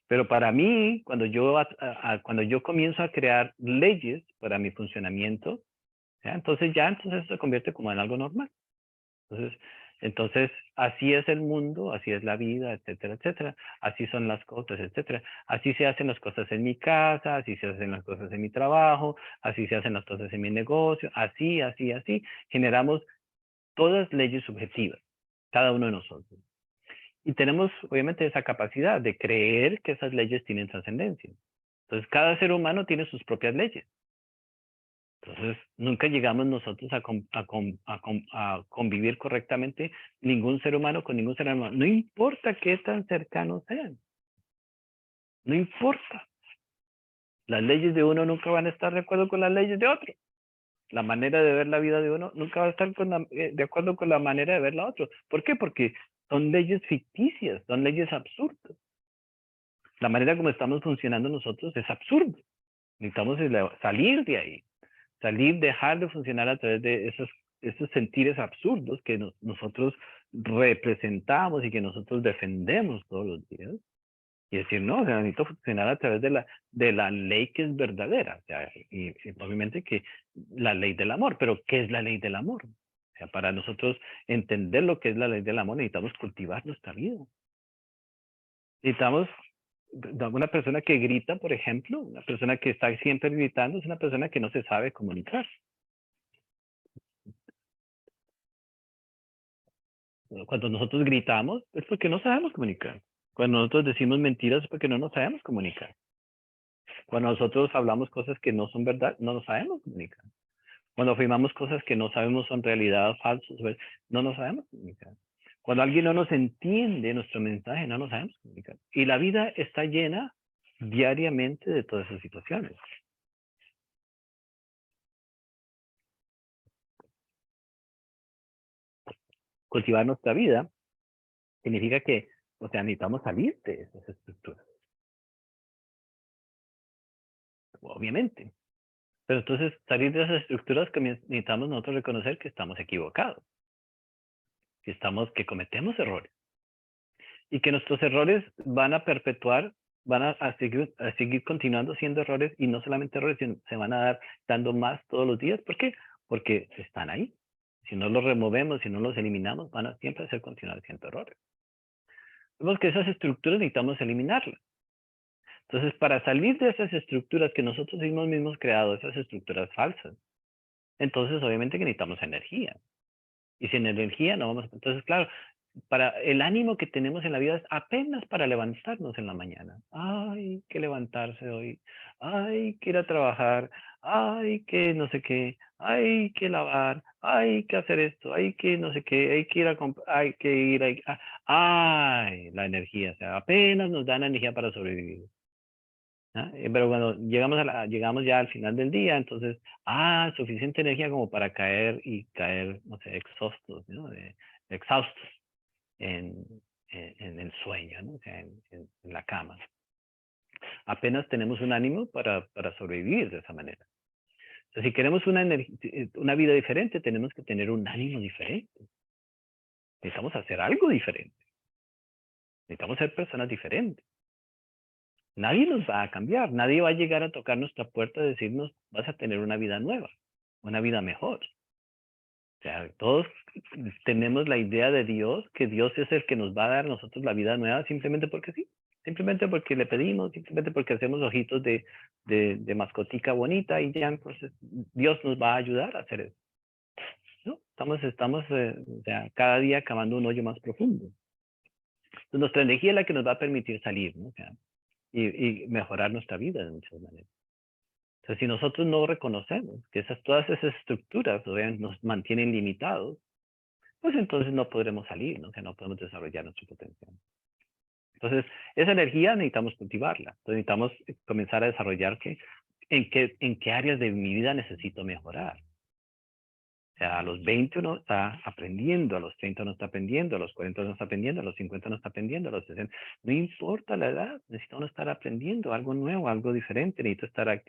Pero para mí, cuando yo comienzo a crear leyes para mi funcionamiento, ¿ya? Entonces se convierte como en algo normal. Entonces, así es el mundo, así es la vida, etcétera, etcétera. Así son las cosas, etcétera. Así se hacen las cosas en mi casa, así se hacen las cosas en mi trabajo, así se hacen las cosas en mi negocio, así, así, así. Generamos todas leyes subjetivas, cada uno de nosotros. Y tenemos, obviamente, esa capacidad de creer que esas leyes tienen trascendencia. Entonces, cada ser humano tiene sus propias leyes. Entonces, nunca llegamos nosotros a convivir correctamente ningún ser humano con ningún ser humano. No importa qué tan cercanos sean. No importa. Las leyes de uno nunca van a estar de acuerdo con las leyes de otro. La manera de ver la vida de uno nunca va a estar de acuerdo con la manera de ver la otro. ¿Por qué? Porque son leyes ficticias, son leyes absurdas. La manera como estamos funcionando nosotros es absurda. Necesitamos salir de ahí, dejar de funcionar a través de esos sentires absurdos que nosotros representamos y que nosotros defendemos todos los días. Y decir, no, o sea, necesito funcionar a través de la ley que es verdadera. O sea, y obviamente que la ley del amor, pero ¿qué es la ley del amor? O sea, para nosotros entender lo que es la ley del amor, necesitamos cultivar nuestra vida. Necesitamos una persona que grita, por ejemplo, una persona que está siempre gritando, es una persona que no se sabe comunicar. Cuando nosotros gritamos es porque no sabemos comunicar. Cuando nosotros decimos mentiras es porque no nos sabemos comunicar. Cuando nosotros hablamos cosas que no son verdad, no nos sabemos comunicar. Cuando afirmamos cosas que no sabemos son realidad o falsos, no nos sabemos comunicar. Cuando alguien no nos entiende nuestro mensaje, no nos sabemos comunicar. Y la vida está llena diariamente de todas esas situaciones. Cultivar nuestra vida significa que, o sea, necesitamos salir de esas estructuras, obviamente. Pero entonces, salir de esas estructuras que necesitamos nosotros reconocer que estamos equivocados, que cometemos errores y que nuestros errores van a perpetuar, a seguir continuando siendo errores y no solamente errores, sino se van a dar dando más todos los días. ¿Por qué? Porque están ahí. Si no los removemos, si no los eliminamos, van a siempre ser continuar siendo errores. Vemos que esas estructuras necesitamos eliminarlas. Entonces, para salir de esas estructuras que nosotros mismos creado, esas estructuras falsas, entonces obviamente que necesitamos energía. Y sin energía no vamos. Entonces, claro, para el ánimo que tenemos en la vida es apenas para levantarnos en la mañana. Ay, que levantarse hoy. Ay, que ir a trabajar. Ay, que no sé qué. Ay, que lavar. Ay, que hacer esto. Ay, que no sé qué. Hay que ir a comprar. Hay que ir a... Ay, la energía. O sea, apenas nos dan energía para sobrevivir. ¿Ah? Pero cuando llegamos ya al final del día, entonces, suficiente energía como para caer, no sé, exhaustos, ¿no? Exhaustos en, en el sueño, ¿no? O sea, en la cama. Apenas tenemos un ánimo para sobrevivir de esa manera. Entonces, si queremos una vida diferente, tenemos que tener un ánimo diferente. Necesitamos hacer algo diferente. Necesitamos ser personas diferentes. Nadie nos va a cambiar, nadie va a llegar a tocar nuestra puerta y decirnos, vas a tener una vida nueva, una vida mejor. O sea, todos tenemos la idea de Dios, que Dios es el que nos va a dar a nosotros la vida nueva simplemente porque sí, simplemente porque le pedimos, simplemente porque hacemos ojitos de mascotica bonita y ya, entonces Dios nos va a ayudar a hacer eso. ¿No? Estamos o sea, cada día cavando un hoyo más profundo. Entonces, nuestra energía es la que nos va a permitir salir, ¿no? O sea, y mejorar nuestra vida de muchas maneras. Entonces, si nosotros no reconocemos que todas esas estructuras nos mantienen limitados, pues entonces no podremos salir, ¿no? O sea, no podemos desarrollar nuestro potencial. Entonces, esa energía necesitamos cultivarla. Entonces, necesitamos comenzar a desarrollar en qué áreas de mi vida necesito mejorar. O sea, a los 20 uno está aprendiendo, a los 30 uno está aprendiendo, a los 40 uno está aprendiendo, a los 50 uno está aprendiendo, a los 60. No importa la edad, necesita uno estar aprendiendo algo nuevo, algo diferente, necesita estar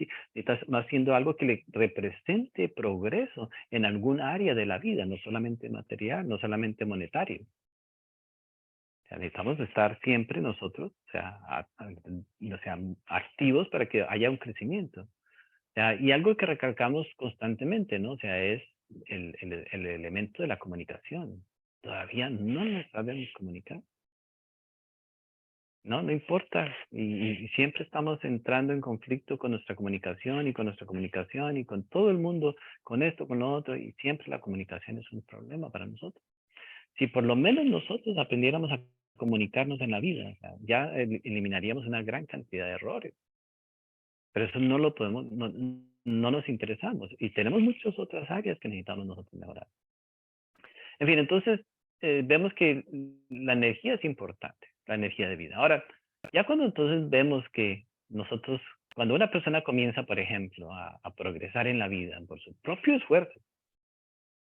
haciendo algo que le represente progreso en algún área de la vida, no solamente material, no solamente monetario. O sea, necesitamos estar siempre nosotros, o sea, activos para que haya un crecimiento. O sea, y algo que recalcamos constantemente, ¿no? O sea, es el elemento de la comunicación. Todavía no nos sabemos comunicar. No, no importa. Y siempre estamos entrando en conflicto con nuestra comunicación y con nuestra comunicación y con todo el mundo, con esto, con lo otro, y siempre la comunicación es un problema para nosotros. Si por lo menos nosotros aprendiéramos a comunicarnos en la vida, o sea, ya eliminaríamos una gran cantidad de errores. Pero eso no lo podemos, no nos interesamos. Y tenemos muchas otras áreas que necesitamos nosotros mejorar. En fin, entonces vemos que la energía es importante, la energía de vida. Ahora, ya cuando entonces vemos que nosotros, cuando una persona comienza, por ejemplo, a progresar en la vida por su propio esfuerzo,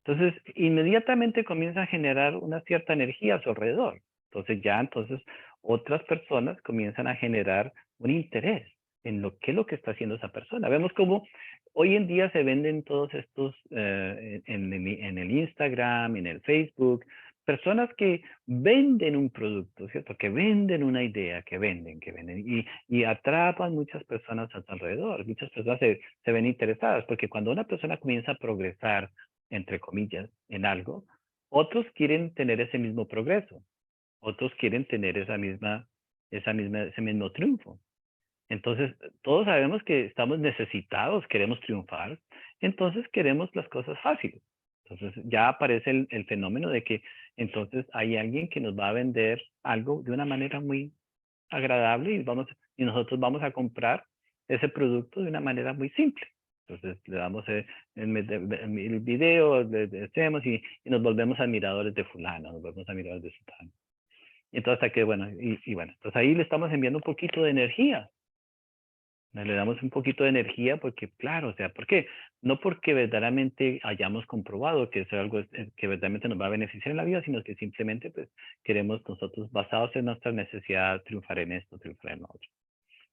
entonces inmediatamente comienza a generar una cierta energía a su alrededor. Entonces otras personas comienzan a generar un interés en qué es lo que está haciendo esa persona. Vemos cómo hoy en día se venden todos estos en el Instagram, en el Facebook, personas que venden un producto, ¿cierto? Que venden una idea, que venden, y atrapan muchas personas a su alrededor. Muchas personas se ven interesadas, porque cuando una persona comienza a progresar, entre comillas, en algo, otros quieren tener ese mismo progreso, otros quieren tener ese mismo triunfo. Entonces, todos sabemos que estamos necesitados, queremos triunfar, entonces queremos las cosas fáciles. Entonces, ya aparece el fenómeno de que entonces hay alguien que nos va a vender algo de una manera muy agradable y nosotros vamos a comprar ese producto de una manera muy simple. Entonces, le damos el video, le hacemos y nos volvemos admiradores de fulano, nos volvemos admiradores de sutano. Y entonces, hasta que, bueno, bueno, entonces ahí le estamos enviando un poquito de energía Le damos un poquito de energía porque, claro, o sea, ¿por qué? No porque verdaderamente hayamos comprobado que eso es algo que verdaderamente nos va a beneficiar en la vida, sino que simplemente pues queremos nosotros, basados en nuestra necesidad, triunfar en esto, triunfar en lo otro.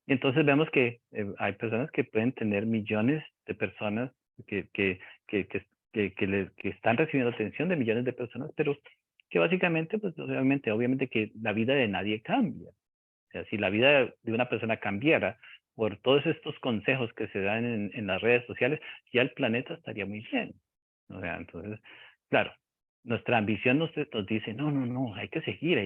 Y entonces vemos que hay personas que pueden tener millones de personas que, que, que, que, que están recibiendo atención de millones de personas, pero que básicamente, pues obviamente que la vida de nadie cambia. O sea, si la vida de una persona cambiara por todos estos consejos que se dan en las redes sociales, ya el planeta estaría muy bien. O sea, entonces, claro, nuestra ambición nos dice, no, no, no, hay que seguir,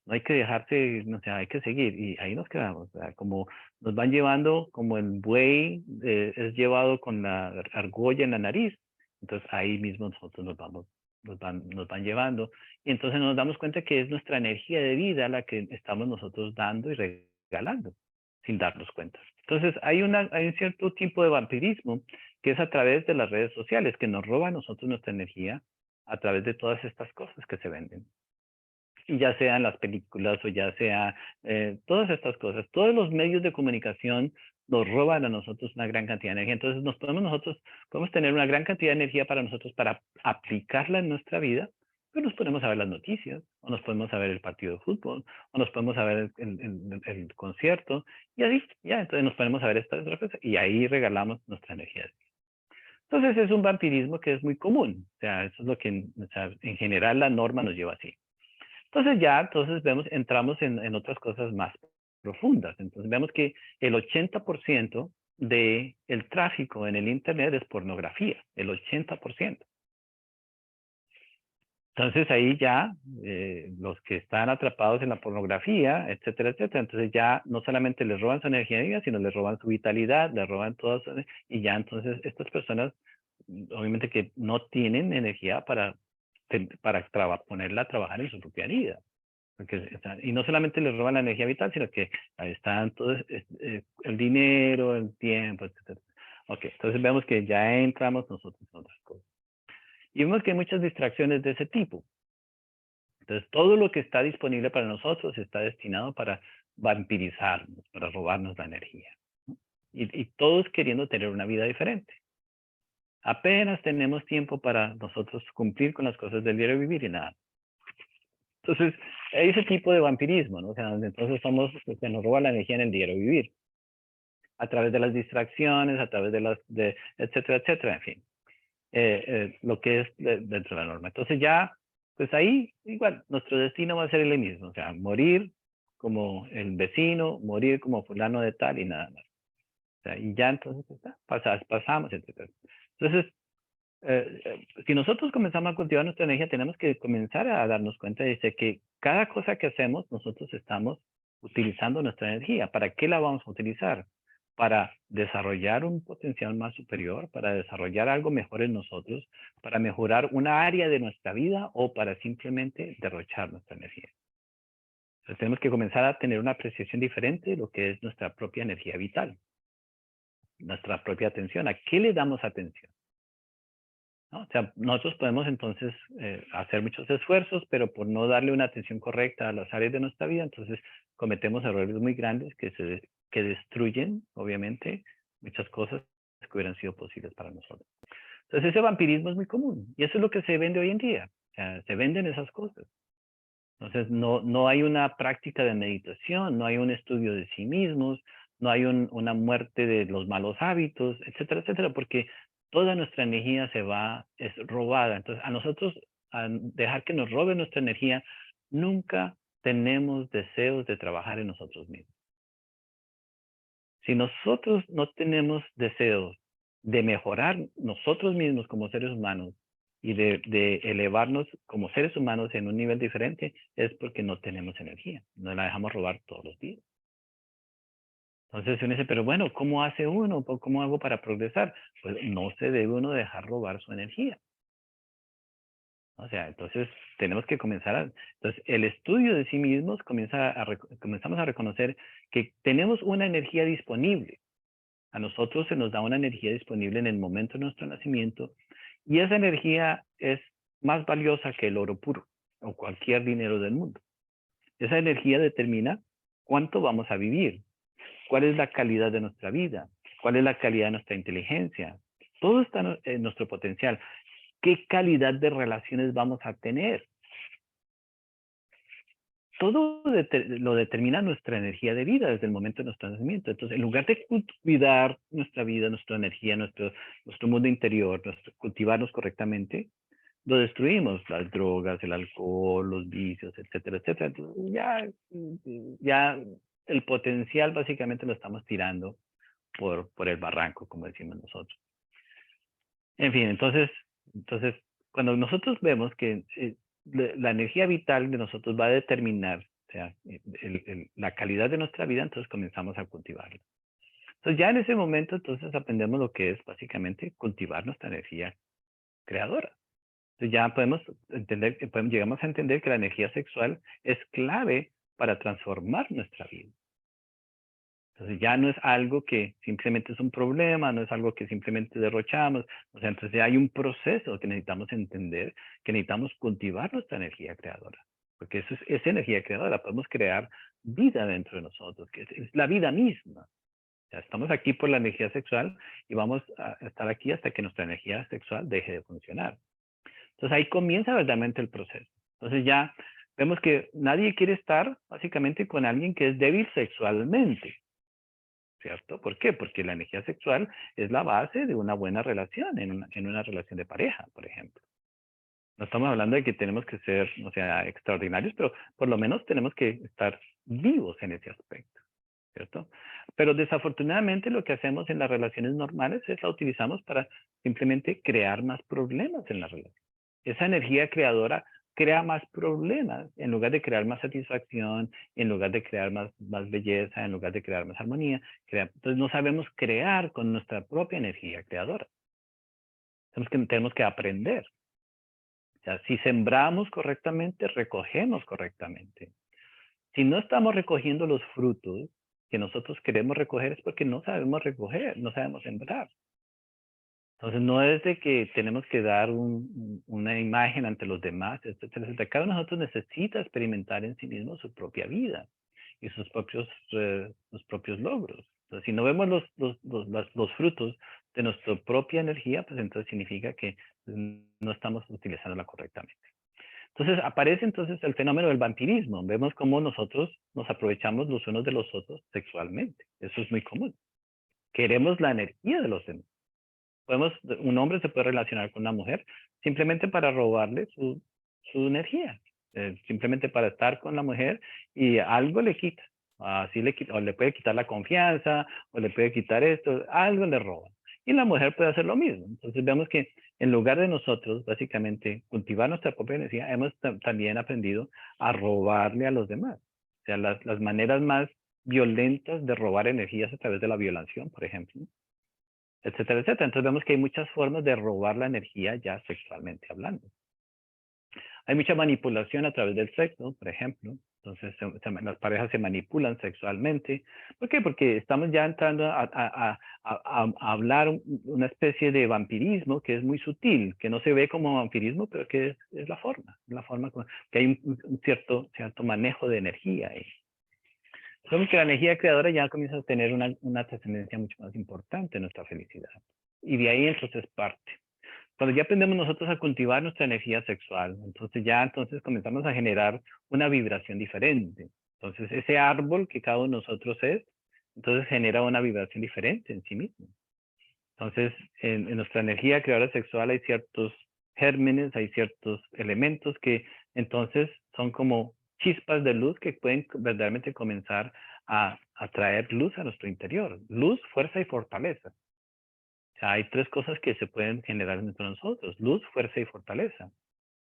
no hay que dejarse, no sé, hay que seguir. Y ahí nos quedamos. O sea, como nos van llevando, como el buey es llevado con la argolla en la nariz, entonces ahí mismo nosotros nos van llevando. Y entonces nos damos cuenta que es nuestra energía de vida la que estamos nosotros dando y regalando, sin darnos cuenta. Entonces hay un cierto tipo de vampirismo que es a través de las redes sociales, que nos roba a nosotros nuestra energía a través de todas estas cosas que se venden. Y ya sean las películas o ya sea todas estas cosas, todos los medios de comunicación nos roban a nosotros una gran cantidad de energía. Entonces podemos tener una gran cantidad de energía para nosotros para aplicarla en nuestra vida, pero nos ponemos a ver las noticias, o nos podemos a ver el partido de fútbol, o nos podemos a ver el concierto, y así, ya, entonces nos ponemos a ver estas otras cosas, y ahí regalamos nuestra energía. Entonces es un vampirismo que es muy común, o sea, eso es lo que, o sea, en general la norma nos lleva así. Entonces ya, entonces entramos en otras cosas más profundas. Entonces vemos que el 80% del tráfico en el Internet es pornografía, el 80%. Entonces ahí ya los que están atrapados en la pornografía, etcétera, etcétera, entonces ya no solamente les roban su energía de vida, sino les roban su vitalidad, les roban todo eso, y ya entonces estas personas obviamente que no tienen energía para ponerla a trabajar en su propia vida. Y no solamente les roban la energía vital, sino que ahí están todos el dinero, el tiempo, etc. Ok, entonces vemos que ya entramos nosotros en otras cosas. Y vemos que hay muchas distracciones de ese tipo. Entonces todo lo que está disponible para nosotros está destinado para vampirizarnos, para robarnos la energía. Y todos queriendo tener una vida diferente. Apenas tenemos tiempo para nosotros cumplir con las cosas del diario vivir y nada. Entonces, hay ese tipo de vampirismo, ¿no? O sea, donde entonces se nos roba la energía en el diario vivir, a través de las distracciones, a través etcétera, etcétera, en fin, lo que es dentro de la norma. Entonces ya, pues ahí, igual, nuestro destino va a ser el mismo, o sea, morir como el vecino, morir como fulano de tal y nada más. O sea, y ya entonces pasamos, etcétera. Entonces, si nosotros comenzamos a cultivar nuestra energía, tenemos que comenzar a darnos cuenta de que cada cosa que hacemos, nosotros estamos utilizando nuestra energía. ¿Para qué la vamos a utilizar? Para desarrollar un potencial más superior, para desarrollar algo mejor en nosotros, para mejorar una área de nuestra vida o para simplemente derrochar nuestra energía. Entonces tenemos que comenzar a tener una apreciación diferente de lo que es nuestra propia energía vital, nuestra propia atención. ¿A qué le damos atención? ¿No? O sea, nosotros podemos entonces hacer muchos esfuerzos, pero por no darle una atención correcta a las áreas de nuestra vida, entonces cometemos errores muy grandes que destruyen, obviamente, muchas cosas que hubieran sido posibles para nosotros. Entonces ese vampirismo es muy común y eso es lo que se vende hoy en día. O sea, se venden esas cosas. Entonces no hay una práctica de meditación, no hay un estudio de sí mismos, no hay una muerte de los malos hábitos, etcétera, etcétera, porque toda nuestra energía es robada. Entonces, a nosotros, a dejar que nos robe nuestra energía, nunca tenemos deseos de trabajar en nosotros mismos. Si nosotros no tenemos deseos de mejorar nosotros mismos como seres humanos y de elevarnos como seres humanos en un nivel diferente, es porque no tenemos energía, nos la dejamos robar todos los días. Entonces uno dice, pero bueno, ¿cómo hace uno? ¿Cómo hago para progresar? Pues no se debe uno dejar robar su energía. O sea, entonces tenemos que entonces el estudio de sí mismos comenzamos a reconocer que tenemos una energía disponible. A nosotros se nos da una energía disponible en el momento de nuestro nacimiento y esa energía es más valiosa que el oro puro o cualquier dinero del mundo. Esa energía determina cuánto vamos a vivir. ¿Cuál es la calidad de nuestra vida? ¿Cuál es la calidad de nuestra inteligencia? Todo está en nuestro potencial. ¿Qué calidad de relaciones vamos a tener? Todo lo determina nuestra energía de vida desde el momento de nuestro nacimiento. Entonces, en lugar de cuidar nuestra vida, nuestra energía, nuestro mundo interior, cultivarnos correctamente, lo destruimos. Las drogas, el alcohol, los vicios, etcétera, etcétera. Entonces, ya el potencial básicamente lo estamos tirando por el barranco, como decimos nosotros. En fin, entonces cuando nosotros vemos que la energía vital de nosotros va a determinar, o sea, la calidad de nuestra vida, entonces comenzamos a cultivarla. Entonces ya en ese momento, entonces aprendemos lo que es básicamente cultivar nuestra energía creadora. Entonces ya podemos entender, llegamos a entender que la energía sexual es clave para transformar nuestra vida. Entonces ya no es algo que simplemente es un problema, no es algo que simplemente derrochamos. O sea, entonces ya hay un proceso que necesitamos entender, que necesitamos cultivar nuestra energía creadora. Porque eso es energía creadora, podemos crear vida dentro de nosotros, que es la vida misma. O sea, estamos aquí por la energía sexual y vamos a estar aquí hasta que nuestra energía sexual deje de funcionar. Entonces ahí comienza verdaderamente el proceso. Entonces ya vemos que nadie quiere estar básicamente con alguien que es débil sexualmente. ¿Cierto? ¿Por qué? Porque la energía sexual es la base de una buena relación, en una relación de pareja, por ejemplo. No estamos hablando de que tenemos que ser, o sea, extraordinarios, pero por lo menos tenemos que estar vivos en ese aspecto, ¿cierto? Pero desafortunadamente lo que hacemos en las relaciones normales es la utilizamos para simplemente crear más problemas en la relación. Esa energía creadora crea más problemas en lugar de crear más satisfacción, en lugar de crear más belleza, en lugar de crear más armonía. Entonces no sabemos crear con nuestra propia energía creadora. Tenemos que aprender. O sea, si sembramos correctamente, recogemos correctamente. Si no estamos recogiendo los frutos que nosotros queremos recoger es porque no sabemos recoger, no sabemos sembrar. Entonces no es de que tenemos que dar una imagen ante los demás, etcétera, etcétera. Cada uno de nosotros necesita experimentar en sí mismo su propia vida y sus propios logros. Entonces, si no vemos los frutos de nuestra propia energía, pues entonces significa que no estamos utilizándola correctamente. Entonces aparece entonces el fenómeno del vampirismo. Vemos cómo nosotros nos aprovechamos los unos de los otros sexualmente. Eso es muy común. Queremos la energía de los demás. Un hombre se puede relacionar con una mujer simplemente para robarle su energía, simplemente para estar con la mujer y algo le quita. Así le quita, o le puede quitar la confianza, o le puede quitar esto, algo le roba. Y la mujer puede hacer lo mismo. Entonces vemos que en lugar de nosotros, básicamente, cultivar nuestra propia energía, hemos también aprendido a robarle a los demás. O sea, las maneras más violentas de robar energías a través de la violación, por ejemplo, etcétera, etcétera. Entonces vemos que hay muchas formas de robar la energía ya sexualmente hablando. Hay mucha manipulación a través del sexo, por ejemplo. Entonces las parejas se manipulan sexualmente. ¿Por qué? Porque estamos ya entrando a hablar una especie de vampirismo que es muy sutil, que no se ve como vampirismo, pero que es la forma que hay un cierto manejo de energía ahí. Vemos que la energía creadora ya comienza a tener una trascendencia mucho más importante en nuestra felicidad. Y de ahí entonces parte. Cuando ya aprendemos nosotros a cultivar nuestra energía sexual, entonces comenzamos a generar una vibración diferente. Entonces ese árbol que cada uno de nosotros es, entonces genera una vibración diferente en sí mismo. Entonces en nuestra energía creadora sexual hay ciertos gérmenes, hay ciertos elementos que entonces son como chispas de luz que pueden verdaderamente comenzar a traer luz a nuestro interior. Luz, fuerza y fortaleza. O sea, hay tres cosas que se pueden generar entre nosotros: luz, fuerza y fortaleza.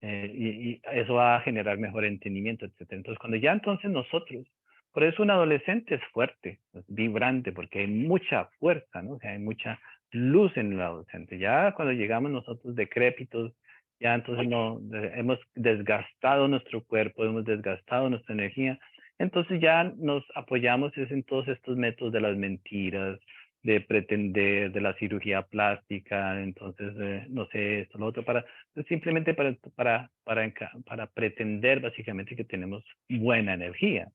Y eso va a generar mejor entendimiento, etc. Entonces, cuando ya entonces nosotros, por eso un adolescente es fuerte, es vibrante, porque hay mucha fuerza, ¿no? O sea, hay mucha luz en el adolescente. Ya cuando llegamos nosotros decrépitos, ya entonces no, hemos desgastado nuestro cuerpo, hemos desgastado nuestra energía, entonces ya nos apoyamos en todos estos métodos de las mentiras, de pretender, de la cirugía plástica, entonces, no sé, esto, lo otro, simplemente para pretender básicamente que tenemos buena energía.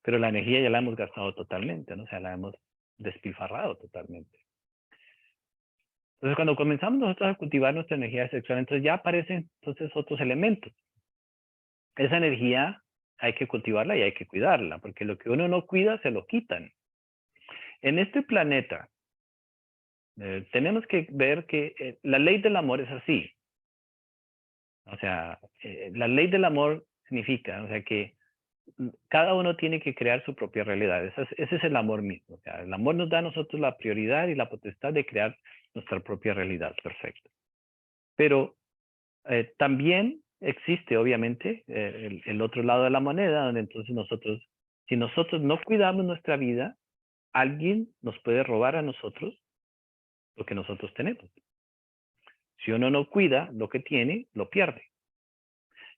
pero la energía ya la hemos gastado totalmente, ¿no? O sea, la hemos despilfarrado totalmente. Entonces, cuando comenzamos nosotros a cultivar nuestra energía sexual, entonces ya aparecen entonces otros elementos. Esa energía hay que cultivarla y hay que cuidarla, porque lo que uno no cuida se lo quitan. En este planeta, tenemos que ver que la ley del amor es así. O sea, la ley del amor significa, o sea, que cada uno tiene que crear su propia realidad. Ese es el amor mismo. O sea, el amor nos da a nosotros la prioridad y la potestad de crear nuestra propia realidad. Perfecto. Pero también existe, obviamente, el otro lado de la moneda, donde entonces nosotros, si nosotros no cuidamos nuestra vida, alguien nos puede robar a nosotros lo que nosotros tenemos. Si uno no cuida lo que tiene, lo pierde.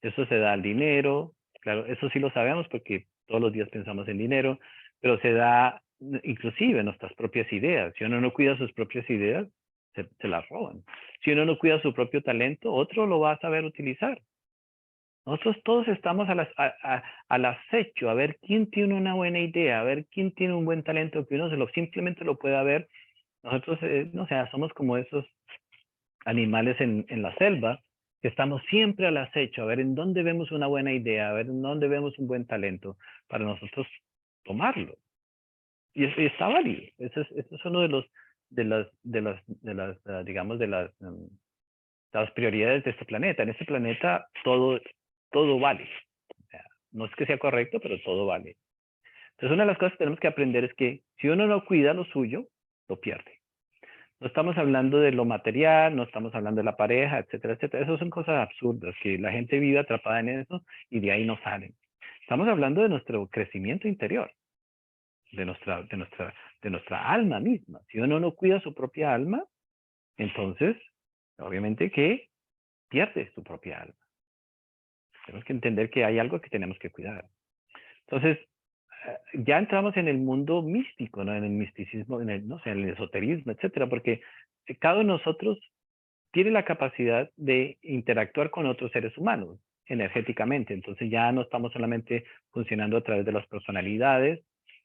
Eso se da al dinero, claro, eso sí lo sabemos porque todos los días pensamos en dinero, pero se da inclusive en nuestras propias ideas. Si uno no cuida sus propias ideas, se las roban. Si uno no cuida su propio talento, otro lo va a saber utilizar. Nosotros todos estamos al acecho, a ver quién tiene una buena idea, a ver quién tiene un buen talento, que uno simplemente lo pueda ver. Nosotros, no sé, somos como esos animales en la selva, que estamos siempre al acecho, a ver en dónde vemos una buena idea, a ver en dónde vemos un buen talento, para nosotros tomarlo. Y está válido. Eso es uno digamos, las prioridades de este planeta. En este planeta todo vale. O sea, no es que sea correcto, pero todo vale. Entonces, una de las cosas que tenemos que aprender es que si uno no cuida lo suyo, lo pierde. No estamos hablando de lo material, no estamos hablando de la pareja, etcétera, etcétera. Esas son cosas absurdas, que la gente vive atrapada en eso y de ahí no salen. Estamos hablando de nuestro crecimiento interior, de nuestra alma misma. Si uno no cuida su propia alma, entonces, obviamente que pierde su propia alma. Tenemos que entender que hay algo que tenemos que cuidar. Entonces, ya entramos en el mundo místico, ¿no? En el misticismo, no sé, en el esoterismo, etcétera, porque cada uno de nosotros tiene la capacidad de interactuar con otros seres humanos energéticamente. Entonces ya no estamos solamente funcionando a través de las personalidades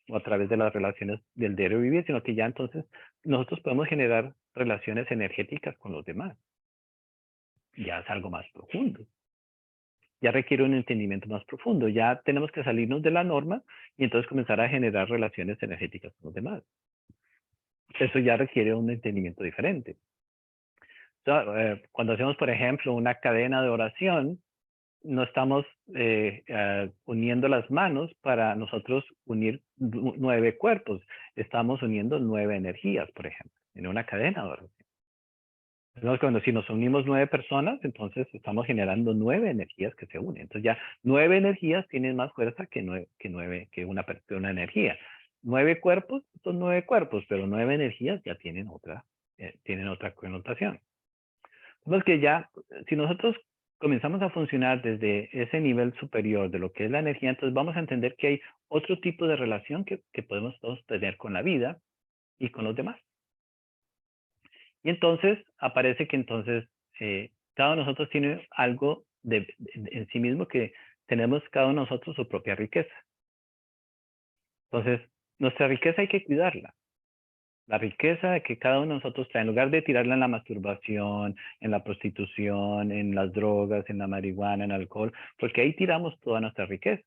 o a través de las relaciones del diario vivir, sino que ya entonces nosotros podemos generar relaciones energéticas con los demás. Ya es algo más profundo. Ya requiere un entendimiento más profundo. Ya tenemos que salirnos de la norma y entonces comenzar a generar relaciones energéticas con los demás. Eso ya requiere un entendimiento diferente. Cuando hacemos, por ejemplo, una cadena de oración, no estamos uniendo las manos para nosotros unir 9 cuerpos. Estamos uniendo 9 energías, por ejemplo, en una cadena de oración. Entonces, si nos unimos 9 personas, entonces estamos generando 9 energías que se unen. Entonces ya 9 energías tienen más fuerza que una energía. 9 cuerpos son 9 cuerpos, pero 9 energías ya tienen otra connotación. Entonces que ya, si nosotros comenzamos a funcionar desde ese nivel superior de lo que es la energía, entonces vamos a entender que hay otro tipo de relación que podemos todos tener con la vida y con los demás. Y entonces aparece que entonces cada uno de nosotros tiene algo en sí mismo, que tenemos cada uno de nosotros su propia riqueza. Entonces, nuestra riqueza hay que cuidarla. La riqueza que cada uno de nosotros trae, en lugar de tirarla en la masturbación, en la prostitución, en las drogas, en la marihuana, en el alcohol, porque ahí tiramos toda nuestra riqueza.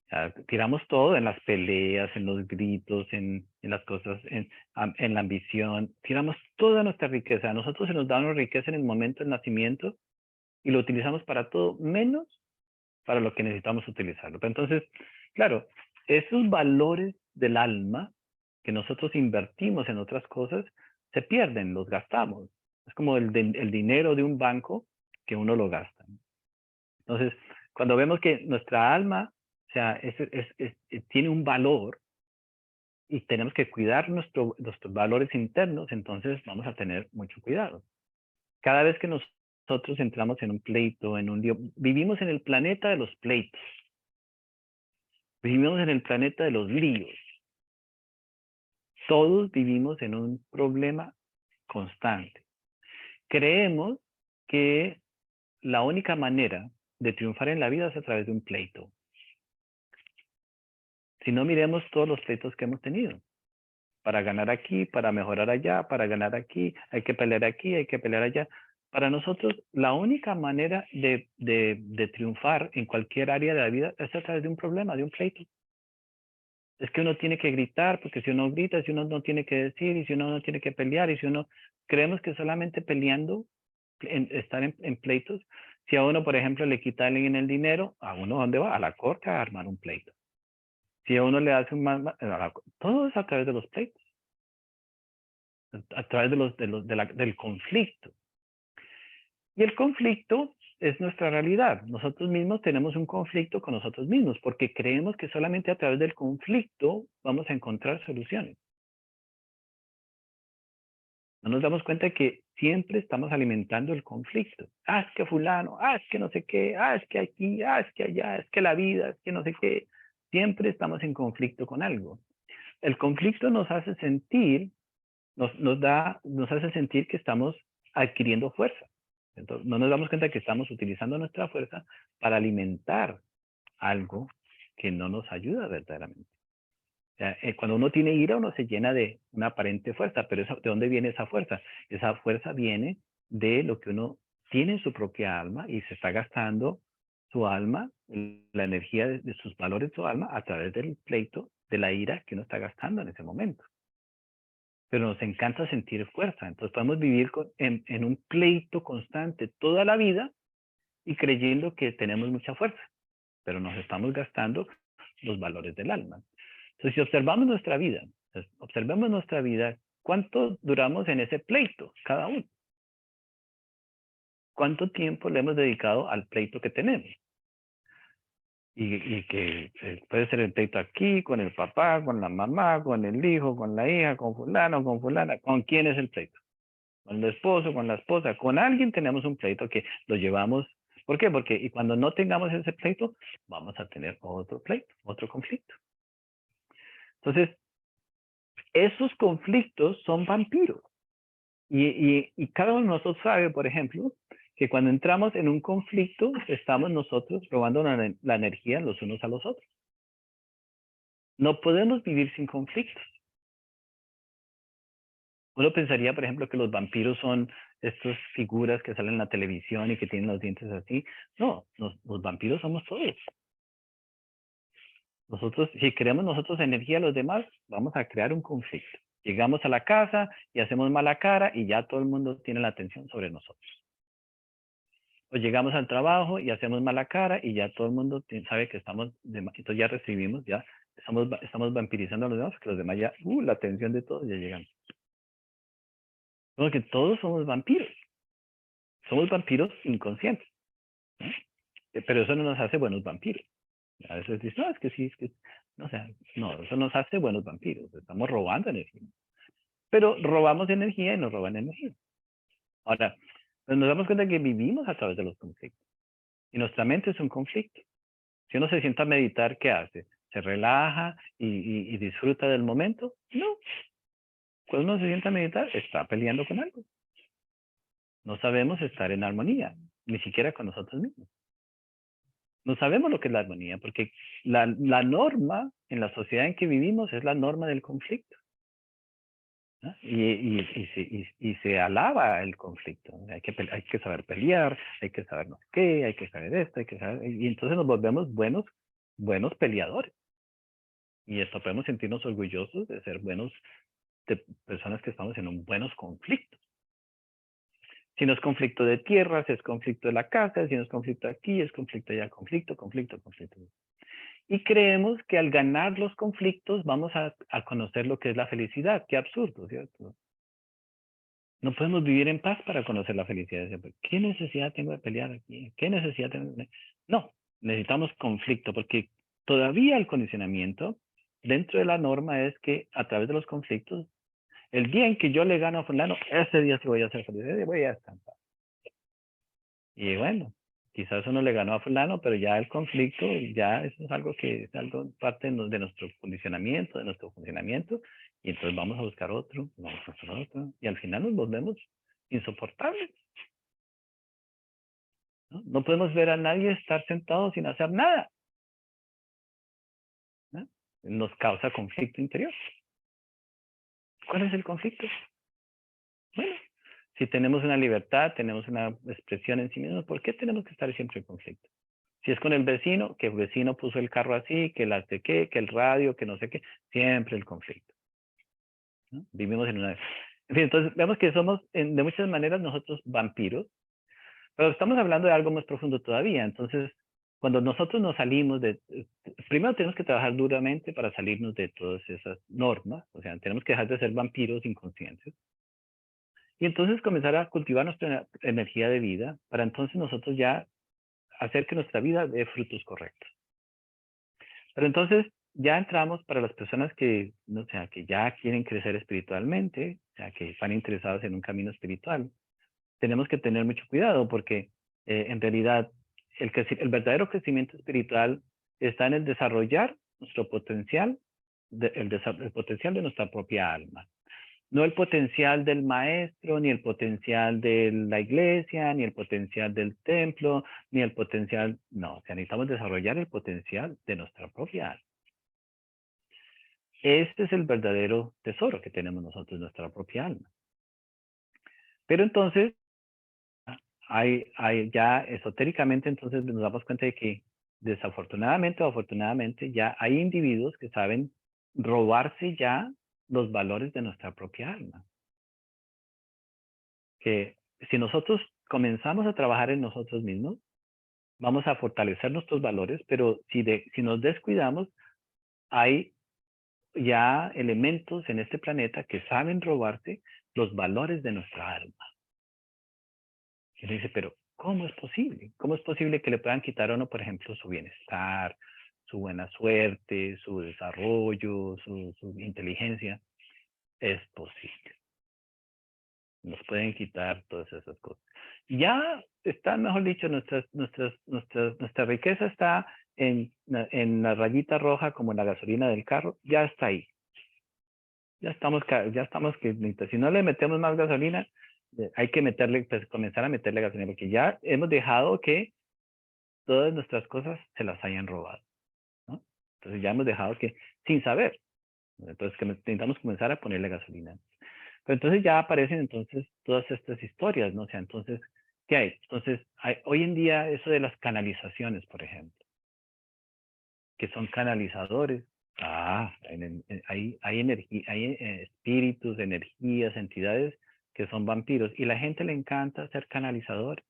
O sea, tiramos todo en las peleas, en los gritos, en las cosas, en la ambición. Tiramos toda nuestra riqueza. A nosotros se nos da una riqueza en el momento del nacimiento y lo utilizamos para todo, menos para lo que necesitamos utilizarlo. Pero entonces, claro, esos valores del alma que nosotros invertimos en otras cosas, se pierden, los gastamos. Es como el dinero de un banco que uno lo gasta. Entonces, cuando vemos que nuestra alma, o sea, tiene un valor y tenemos que cuidar nuestros valores internos, entonces vamos a tener mucho cuidado. Cada vez que nosotros entramos en un pleito, en un lío, vivimos en el planeta de los pleitos. Vivimos en el planeta de los líos. Todos vivimos en un problema constante. Creemos que la única manera de triunfar en la vida es a través de un pleito. Si no, miremos todos los pleitos que hemos tenido. Para ganar aquí, para mejorar allá, para ganar aquí, hay que pelear aquí, hay que pelear allá. Para nosotros, la única manera de triunfar en cualquier área de la vida es a través de un problema, de un pleito. Es que uno tiene que gritar, porque si uno grita, si uno no tiene que decir, y si uno no tiene que pelear, y si uno creemos que solamente peleando, estar en pleitos, si a uno, por ejemplo, le quita a alguien el dinero, ¿a uno dónde va? A la corte a armar un pleito. Si a uno le hace un mal, todo es a través de los pleitos, a través del conflicto. Y el conflicto es nuestra realidad. Nosotros mismos tenemos un conflicto con nosotros mismos porque creemos que solamente a través del conflicto vamos a encontrar soluciones. No nos damos cuenta que siempre estamos alimentando el conflicto. Ah, es que fulano, ah, es que no sé qué, ah, es que aquí, ah, es que allá, es que la vida, es que no sé qué. Siempre estamos en conflicto con algo. El conflicto nos hace sentir, nos hace sentir que estamos adquiriendo fuerza. Entonces, no nos damos cuenta que estamos utilizando nuestra fuerza para alimentar algo que no nos ayuda verdaderamente. O sea, cuando uno tiene ira, uno se llena de una aparente fuerza, pero ¿de dónde viene esa fuerza? Esa fuerza viene de lo que uno tiene en su propia alma y se está gastando su alma, la energía de sus valores de su alma a través del pleito, de la ira que uno está gastando en ese momento. Pero nos encanta sentir fuerza, entonces podemos vivir en un pleito constante toda la vida y creyendo que tenemos mucha fuerza, pero nos estamos gastando los valores del alma. Entonces, si observamos nuestra vida, ¿cuánto duramos en ese pleito cada uno? ¿Cuánto tiempo le hemos dedicado al pleito que tenemos? Y que puede ser el pleito aquí, con el papá, con la mamá, con el hijo, con la hija, con fulano, con fulana. ¿Con quién es el pleito? Con el esposo, con la esposa, con alguien tenemos un pleito que lo llevamos. ¿Por qué? Porque y cuando no tengamos ese pleito, vamos a tener otro pleito, otro conflicto. Entonces, esos conflictos son vampiros. Y cada uno de nosotros sabe, por ejemplo, que cuando entramos en un conflicto, estamos nosotros robando la energía los unos a los otros. No podemos vivir sin conflictos. Uno pensaría, por ejemplo, que los vampiros son estas figuras que salen en la televisión y que tienen los dientes así. No, los vampiros somos todos. Nosotros, si creamos nosotros energía a los demás, vamos a crear un conflicto. Llegamos a la casa y hacemos mala cara y ya todo el mundo tiene la atención sobre nosotros. O llegamos al trabajo y hacemos mala cara y ya todo el mundo sabe que estamos, entonces ya recibimos, ya estamos vampirizando a los demás, que los demás ya, la atención de todos ya llegan. Porque todos somos vampiros inconscientes, ¿no? Pero eso no nos hace buenos vampiros. A veces dicen, no, es que sí, es que, no, o sea, no, eso nos hace buenos vampiros, estamos robando energía. Pero robamos energía y nos roban energía. Ahora, pues nos damos cuenta que vivimos a través de los conflictos. Y nuestra mente es un conflicto. Si uno se sienta a meditar, ¿qué hace? ¿Se relaja y disfruta del momento? No. Cuando uno se sienta a meditar, está peleando con algo. No sabemos estar en armonía, ni siquiera con nosotros mismos. No sabemos lo que es la armonía, porque la norma en la sociedad en que vivimos es la norma del conflicto, ¿no? Y se alaba el conflicto. Hay que saber pelear, hay que saber no sé qué, hay que saber esto, hay que saber... Y entonces nos volvemos buenos peleadores. Y esto podemos sentirnos orgullosos de ser de personas que estamos en un buenos conflictos. Si no es conflicto de tierra, si es conflicto de la casa, si no es conflicto aquí, es conflicto allá, conflicto. Y creemos que al ganar los conflictos vamos a conocer lo que es la felicidad. Qué absurdo, ¿cierto? No podemos vivir en paz para conocer la felicidad. ¿Qué necesidad tengo de pelear aquí? ¿Qué necesidad tengo de... No, necesitamos conflicto porque todavía el condicionamiento dentro de la norma es que a través de los conflictos, el día en que yo le gano a fulano, ese día sí voy a ser feliz, ese día voy a estar en paz. Y bueno, quizás uno le ganó a fulano, pero ya el conflicto, ya eso es algo que es algo parte de nuestro condicionamiento, de nuestro funcionamiento, y entonces vamos a buscar otro, vamos a buscar otro, y al final nos volvemos insoportables. ¿No? No podemos ver a nadie estar sentado sin hacer nada, ¿no? nos causa conflicto interior. ¿Cuál es el conflicto? Bueno, si tenemos una libertad, tenemos una expresión en sí mismos, ¿por qué tenemos que estar siempre en conflicto? Si es con el vecino, que el vecino puso el carro así, que el hace qué, que el radio, que no sé qué, siempre el conflicto, ¿no? Vivimos en una... En fin, entonces vemos que somos, de muchas maneras, nosotros vampiros, pero estamos hablando de algo más profundo todavía. Entonces, cuando nosotros nos salimos de... Primero tenemos que trabajar duramente para salirnos de todas esas normas, o sea, tenemos que dejar de ser vampiros inconscientes. Y entonces comenzar a cultivar nuestra energía de vida para entonces nosotros ya hacer que nuestra vida dé frutos correctos. Pero entonces ya entramos para las personas que, o sea, que ya quieren crecer espiritualmente, o sea, que están interesados en un camino espiritual. Tenemos que tener mucho cuidado porque en realidad el verdadero crecimiento espiritual está en el desarrollar nuestro potencial, el potencial de nuestra propia alma. No el potencial del maestro, ni el potencial de la iglesia, ni el potencial del templo, ni el potencial, no, o sea, necesitamos desarrollar el potencial de nuestra propia alma. Este es el verdadero tesoro que tenemos nosotros, nuestra propia alma. Pero entonces, ya esotéricamente, entonces nos damos cuenta de que desafortunadamente o afortunadamente ya hay individuos que saben robarse ya los valores de nuestra propia alma. Que si nosotros comenzamos a trabajar en nosotros mismos, vamos a fortalecer nuestros valores, pero si nos descuidamos, hay ya elementos en este planeta que saben robarse los valores de nuestra alma. Y uno dice, pero ¿cómo es posible? ¿Cómo es posible que le puedan quitar a uno, por ejemplo, su bienestar, su buena suerte, su desarrollo, su inteligencia? Es posible. Nos pueden quitar todas esas cosas. Ya está, mejor dicho, nuestra riqueza está en la rayita roja como la gasolina del carro, ya está ahí. Ya estamos que si no le metemos más gasolina, hay que meterle, pues comenzar a meterle gasolina, porque ya hemos dejado que todas nuestras cosas se las hayan robado, ¿no? Entonces ya hemos dejado que, sin saber, entonces que necesitamos comenzar a ponerle gasolina. Pero entonces ya aparecen entonces todas estas historias, ¿no? O sea, entonces, ¿qué hay? Entonces, hoy en día eso de las canalizaciones, por ejemplo, que son canalizadores. Hay energía, hay espíritus, energías, entidades que son vampiros y la gente le encanta ser canalizador,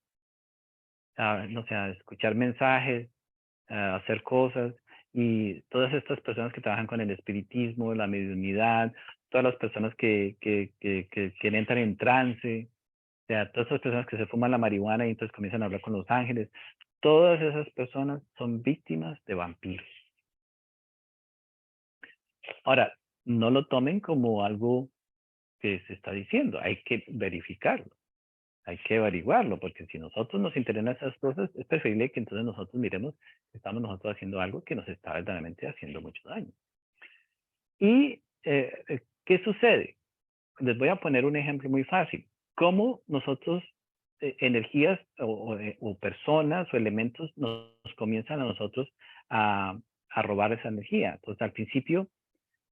no sé, escuchar mensajes, hacer cosas y todas estas personas que trabajan con el espiritismo, la mediunidad, todas las personas que entran en trance, o sea, todas esas personas que se fuman la marihuana y entonces comienzan a hablar con los ángeles, todas esas personas son víctimas de vampiros. Ahora, no lo tomen como algo que se está diciendo, hay que verificarlo, hay que averiguarlo, porque si nosotros nos interesan esas cosas, es preferible que entonces nosotros miremos que estamos nosotros haciendo algo que nos está verdaderamente haciendo mucho daño. ¿Y qué sucede? Les voy a poner un ejemplo muy fácil. ¿Cómo nosotros, energías o personas o elementos nos comienzan a nosotros a robar esa energía? Entonces, al principio,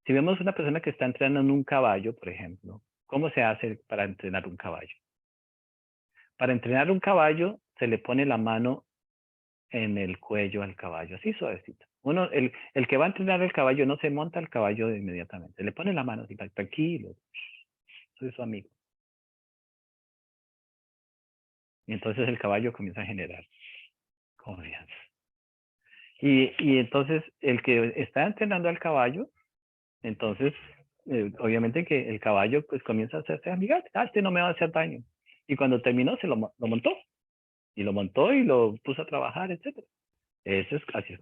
si vemos una persona que está entrenando en un caballo, por ejemplo, ¿cómo se hace para entrenar un caballo? Para entrenar un caballo, se le pone la mano en el cuello al caballo, así suavecito. El que va a entrenar el caballo no se monta al caballo inmediatamente, le pone la mano así, tranquilo, soy su amigo. Y entonces el caballo comienza a generar confianza. Y entonces el que está entrenando al caballo, entonces obviamente que el caballo pues comienza a hacerse amigable. Este no me va a hacer daño. Y cuando terminó se lo montó. Y lo montó y lo puso a trabajar, etc. Eso es así.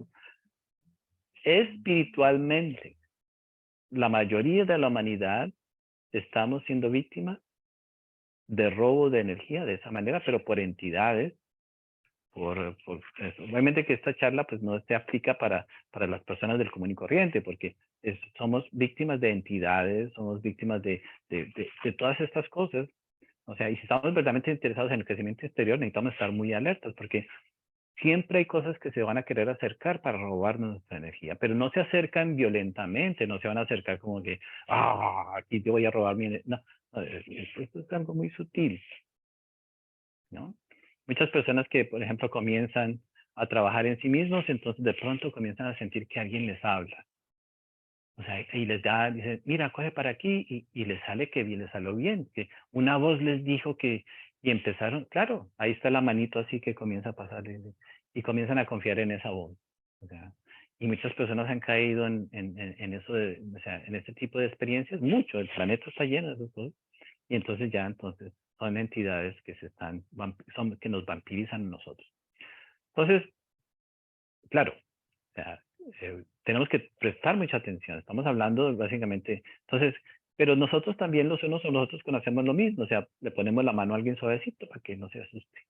Espiritualmente, la mayoría de la humanidad estamos siendo víctimas de robo de energía de esa manera, pero por entidades. Obviamente que esta charla pues no se aplica para las personas del común y corriente, porque somos víctimas de entidades, somos víctimas de todas estas cosas. O sea, y si estamos verdaderamente interesados en el crecimiento exterior, necesitamos estar muy alertas, porque siempre hay cosas que se van a querer acercar para robarnos nuestra energía, pero no se acercan violentamente, no se van a acercar como que, aquí te voy a robar mi energía. No, esto es algo muy sutil, ¿no? Muchas personas que, por ejemplo, comienzan a trabajar en sí mismos, entonces de pronto comienzan a sentir que alguien les habla. O sea, y les da, dice, mira, coge para aquí, y les sale que bien, les salió bien, que una voz les dijo que, y empezaron, claro, ahí está la manito así que comienza a pasarle, y comienzan a confiar en esa voz. O sea, y muchas personas han caído en eso, o sea, en este tipo de experiencias, mucho, el planeta está lleno de esas cosas, y entonces ya, entonces, son entidades que son, que nos vampirizan a nosotros. Entonces, claro, o sea, tenemos que prestar mucha atención. Estamos hablando básicamente, entonces, pero nosotros también los unos o los otros conocemos lo mismo, o sea, le ponemos la mano a alguien suavecito para que no se asuste.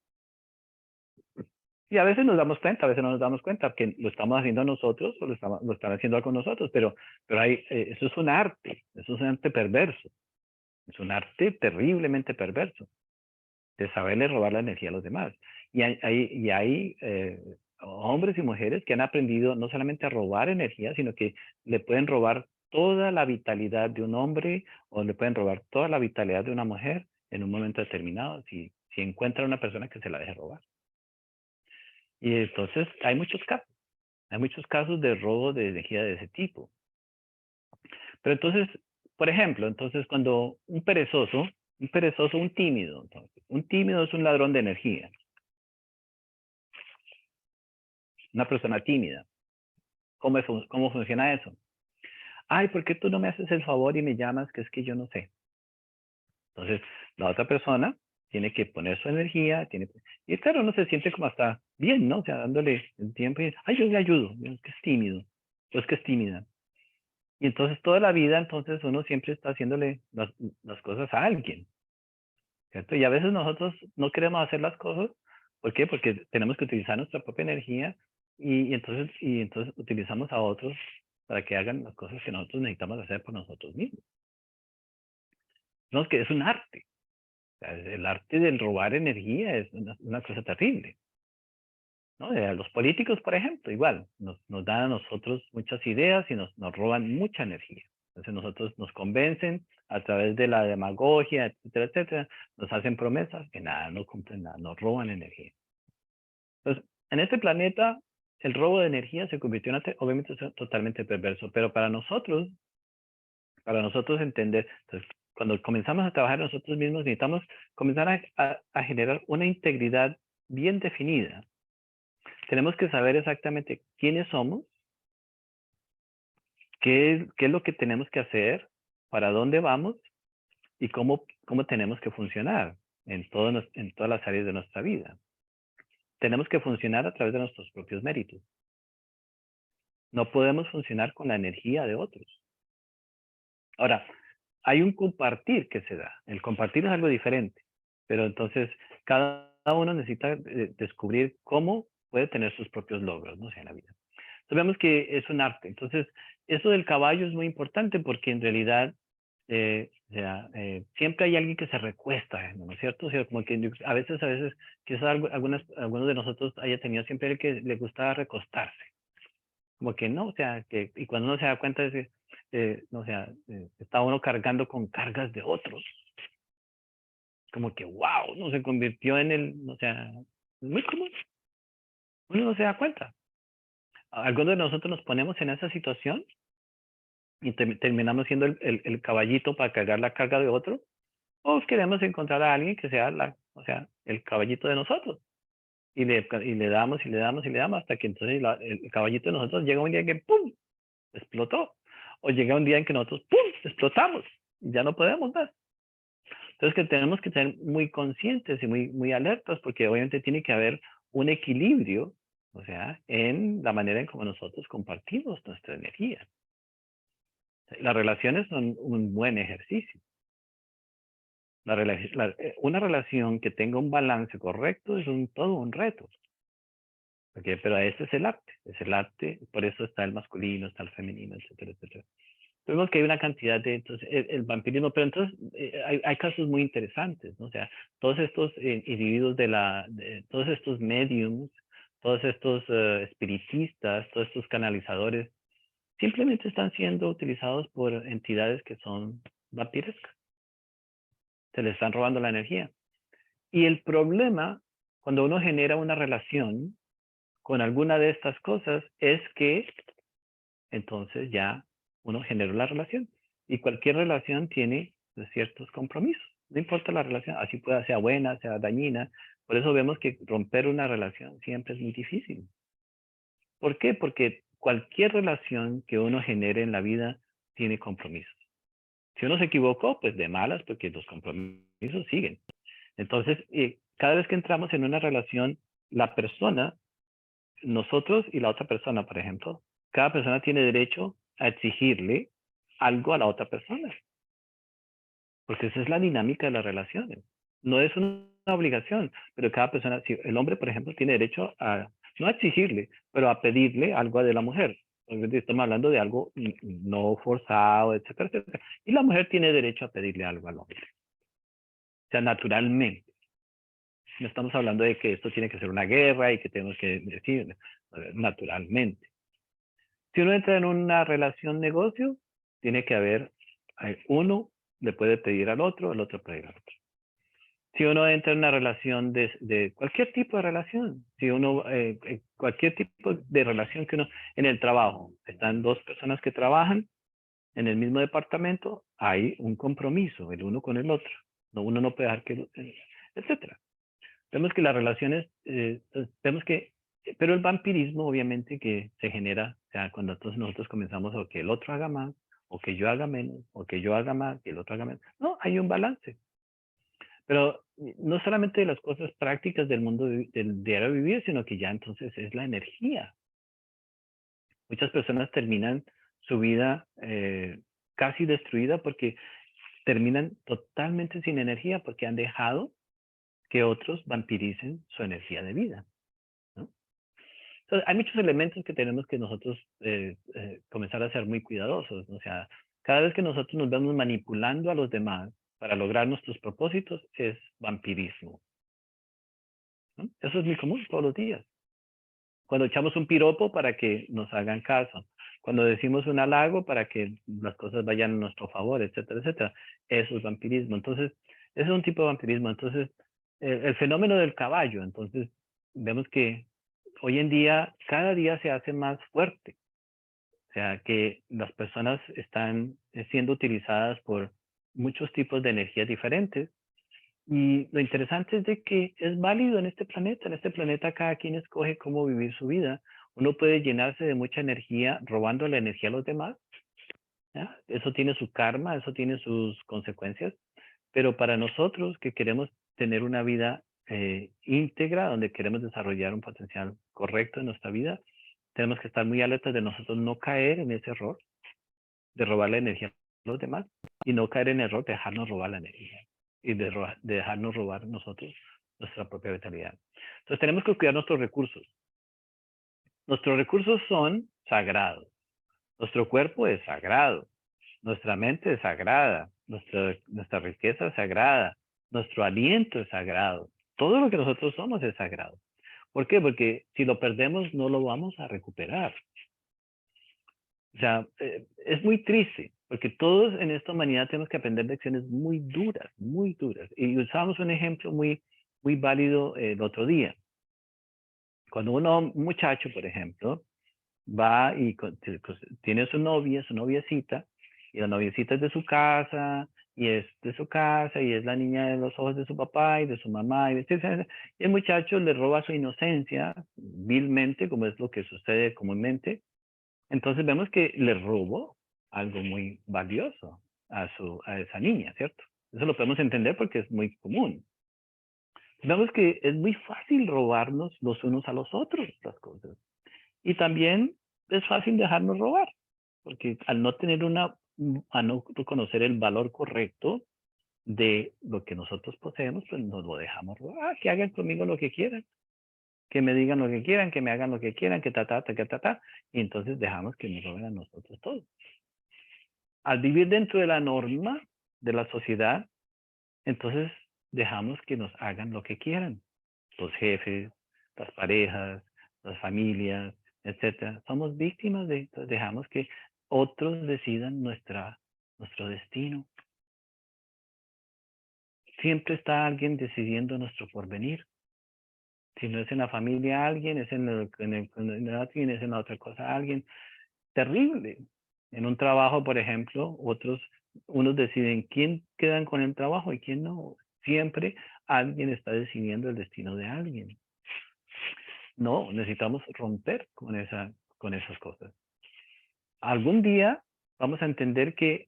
Y a veces nos damos cuenta, a veces no nos damos cuenta que lo estamos haciendo nosotros o lo están haciendo con nosotros, pero eso es un arte, eso es un arte perverso, es un arte terriblemente perverso, de saberle robar la energía a los demás. Y hay hombres y mujeres que han aprendido no solamente a robar energía, sino que le pueden robar toda la vitalidad de un hombre o le pueden robar toda la vitalidad de una mujer en un momento determinado, si encuentran una persona que se la deje robar. Y entonces hay muchos casos de robo de energía de ese tipo. Pero entonces, por ejemplo, entonces cuando un perezoso, un tímido, entonces, un tímido es un ladrón de energía. Una persona tímida. ¿Cómo funciona eso? Ay, ¿por qué tú no me haces el favor y me llamas? Que es que yo no sé. Entonces, la otra persona tiene que poner su energía, y claro, uno se siente como hasta bien, ¿no? O sea, dándole el tiempo y, ay, yo le ayudo, es que es tímido, o es que es tímida. Y entonces toda la vida, entonces uno siempre está haciéndole las cosas a alguien, ¿cierto? Y a veces nosotros no queremos hacer las cosas. ¿Por qué? Porque tenemos que utilizar nuestra propia energía y entonces utilizamos a otros para que hagan las cosas que nosotros necesitamos hacer por nosotros mismos. No, que es un arte. O sea, el arte del robar energía es una cosa terrible, ¿no? Los políticos, por ejemplo, igual, nos dan a nosotros muchas ideas y nos roban mucha energía. Entonces nosotros nos convencen a través de la demagogia, etcétera, etcétera, nos hacen promesas que nada, no cumplen nada, nos roban energía. Entonces, en este planeta, el robo de energía se convirtió en, obviamente, totalmente perverso, pero para nosotros entender, entonces, cuando comenzamos a trabajar nosotros mismos, necesitamos comenzar a generar una integridad bien definida. Tenemos que saber exactamente quiénes somos, qué es lo que tenemos que hacer, para dónde vamos y cómo tenemos que funcionar en todas las áreas de nuestra vida. Tenemos que funcionar a través de nuestros propios méritos. No podemos funcionar con la energía de otros. Ahora, hay un compartir que se da. El compartir es algo diferente, pero entonces cada uno necesita descubrir cómo puede tener sus propios logros, ¿no? O sea, en la vida. Entonces vemos que es un arte. Entonces, eso del caballo es muy importante porque en realidad siempre hay alguien que se recuesta, ¿no es cierto? O sea, como que a veces, quizás algunos de nosotros haya tenido siempre el que le gustaba recostarse. Como que no, o sea, y cuando uno se da cuenta de que, no, o sea, está uno cargando con cargas de otros. Como que, wow, no se convirtió en o sea, es muy común. Uno no se da cuenta. Algunos de nosotros nos ponemos en esa situación y terminamos siendo el caballito para cargar la carga de otro, o queremos encontrar a alguien que sea o sea, el caballito de nosotros. Y le damos y le damos y le damos hasta que entonces el caballito de nosotros llega un día en que ¡pum! Explotó. O llega un día en que nosotros ¡pum! Explotamos. Y ya no podemos más. Entonces que tenemos que ser muy conscientes y muy alertas porque obviamente tiene que haber un equilibrio, o sea, en la manera en cómo nosotros compartimos nuestra energía. Las relaciones son un buen ejercicio. Una relación que tenga un balance correcto es todo un reto. ¿Okay? Pero este es el arte, por eso está el masculino, está el femenino, etcétera, etcétera. Vemos que hay una cantidad de, entonces, el vampirismo, pero entonces hay casos muy interesantes, ¿no? O sea, todos estos individuos todos estos mediums, todos estos espiritistas, todos estos canalizadores, simplemente están siendo utilizados por entidades que son vampirescas. Se les están robando la energía. Y el problema, cuando uno genera una relación con alguna de estas cosas, es que entonces ya uno generó la relación. Y cualquier relación tiene ciertos compromisos. No importa la relación, así pueda sea buena, sea dañina. Por eso vemos que romper una relación siempre es muy difícil. ¿Por qué? Porque cualquier relación que uno genere en la vida tiene compromisos. Si uno se equivocó, pues de malas, porque los compromisos siguen. Entonces, cada vez que entramos en una relación, la persona, nosotros y la otra persona, por ejemplo, cada persona tiene derecho a exigirle algo a la otra persona, porque esa es la dinámica de las relaciones. No es una obligación, pero cada persona, si el hombre, por ejemplo, tiene derecho a, no a exigirle, pero a pedirle algo de la mujer. Estamos hablando de algo no forzado, etcétera, etcétera. Y la mujer tiene derecho a pedirle algo al hombre. O sea, naturalmente. No estamos hablando de que esto tiene que ser una guerra y que tenemos que decir naturalmente. Si uno entra en una relación negocio, tiene que haber, uno le puede pedir al otro, el otro pedir al otro. Si uno entra en una relación de cualquier tipo de relación, si uno, cualquier tipo de relación que uno, en el trabajo, están dos personas que trabajan en el mismo departamento, hay un compromiso, el uno con el otro. No, uno no puede dejar que, etcétera. Vemos que las relaciones, vemos que, pero el vampirismo obviamente que se genera, o sea, cuando entonces nosotros comenzamos a que el otro haga más, o que yo haga menos, o que yo haga más, que el otro haga menos. No, hay un balance. Pero no solamente de las cosas prácticas del mundo del diario vivir, sino que ya entonces es la energía. Muchas personas terminan su vida casi destruida porque terminan totalmente sin energía porque han dejado que otros vampiricen su energía de vida, ¿no? Entonces, hay muchos elementos que tenemos que nosotros comenzar a ser muy cuidadosos, ¿no? O sea, cada vez que nosotros nos vemos manipulando a los demás para lograr nuestros propósitos es vampirismo, ¿no? Eso es muy común todos los días. Cuando echamos un piropo para que nos hagan caso, cuando decimos un halago para que las cosas vayan a nuestro favor, etcétera, etcétera. Eso es vampirismo. Entonces, ese es un tipo de vampirismo. Entonces, el fenómeno del caballo, entonces, vemos que hoy en día, cada día se hace más fuerte. O sea, que las personas están siendo utilizadas por muchos tipos de energías diferentes. Y lo interesante es de que es válido en este planeta. En este planeta cada quien escoge cómo vivir su vida. Uno puede llenarse de mucha energía robando la energía a los demás, ¿ya? Eso tiene su karma, eso tiene sus consecuencias. Pero para nosotros que queremos tener una vida íntegra, donde queremos desarrollar un potencial correcto en nuestra vida, tenemos que estar muy alertas de nosotros no caer en ese error de robar la energía a los demás y no caer en el error de dejarnos robar la energía y de dejarnos robar nosotros nuestra propia vitalidad. Entonces tenemos que cuidar nuestros recursos. Nuestros recursos son sagrados. Nuestro cuerpo es sagrado. Nuestra mente es sagrada. Nuestra riqueza es sagrada. Nuestro aliento es sagrado. Todo lo que nosotros somos es sagrado. ¿Por qué? Porque si lo perdemos no lo vamos a recuperar. O sea, es muy triste, porque todos en esta humanidad tenemos que aprender lecciones muy duras, muy duras. Y usábamos un ejemplo muy, muy válido el otro día. Cuando un muchacho, por ejemplo, va y tiene su novia, su noviecita, y la noviecita es de su casa, y es de su casa, y es la niña de los ojos de su papá y de su mamá, y el muchacho le roba su inocencia vilmente, como es lo que sucede comúnmente. Entonces vemos que le robó algo muy valioso a esa niña, ¿cierto? Eso lo podemos entender porque es muy común. Vemos que es muy fácil robarnos los unos a los otros las cosas. Y también es fácil dejarnos robar, porque al no tener a no conocer el valor correcto de lo que nosotros poseemos, pues nos lo dejamos robar. Que hagan conmigo lo que quieran, que me digan lo que quieran, que me hagan lo que quieran, que y entonces dejamos que nos roben a nosotros todo. Al vivir dentro de la norma de la sociedad, entonces dejamos que nos hagan lo que quieran. Los jefes, las parejas, las familias, etcétera. Somos víctimas de esto. Dejamos que otros decidan nuestro destino. Siempre está alguien decidiendo nuestro porvenir. Si no es en la familia alguien, es en alguien, es en la otra cosa alguien. Terrible. En un trabajo, por ejemplo, unos deciden quién quedan con el trabajo y quién no. Siempre alguien está decidiendo el destino de alguien. No, necesitamos romper con esas cosas. Algún día vamos a entender que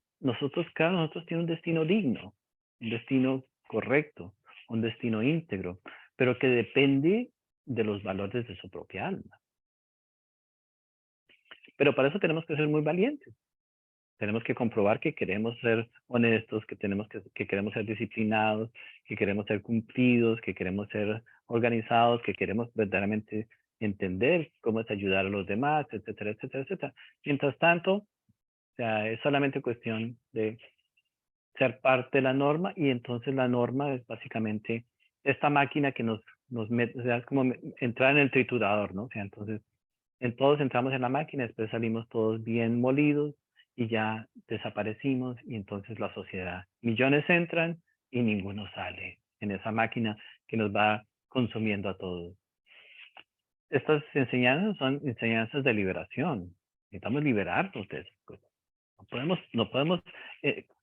cada uno de nosotros tiene un destino digno, un destino correcto, un destino íntegro, pero que depende de los valores de su propia alma. Pero para eso tenemos que ser muy valientes. Tenemos que comprobar que queremos ser honestos, que queremos ser disciplinados, que queremos ser cumplidos, que queremos ser organizados, que queremos verdaderamente entender cómo es ayudar a los demás, etcétera, etcétera, etcétera. Mientras tanto, o sea, es solamente cuestión de ser parte de la norma, y entonces la norma es básicamente esta máquina que nos mete, o sea, es como entrar en el triturador, ¿no? O sea, entonces todos entramos en la máquina, después salimos todos bien molidos y ya desaparecimos, y entonces la sociedad, millones entran y ninguno sale en esa máquina que nos va consumiendo a todos. Estas enseñanzas son enseñanzas de liberación. Necesitamos liberarnos de esas cosas. No podemos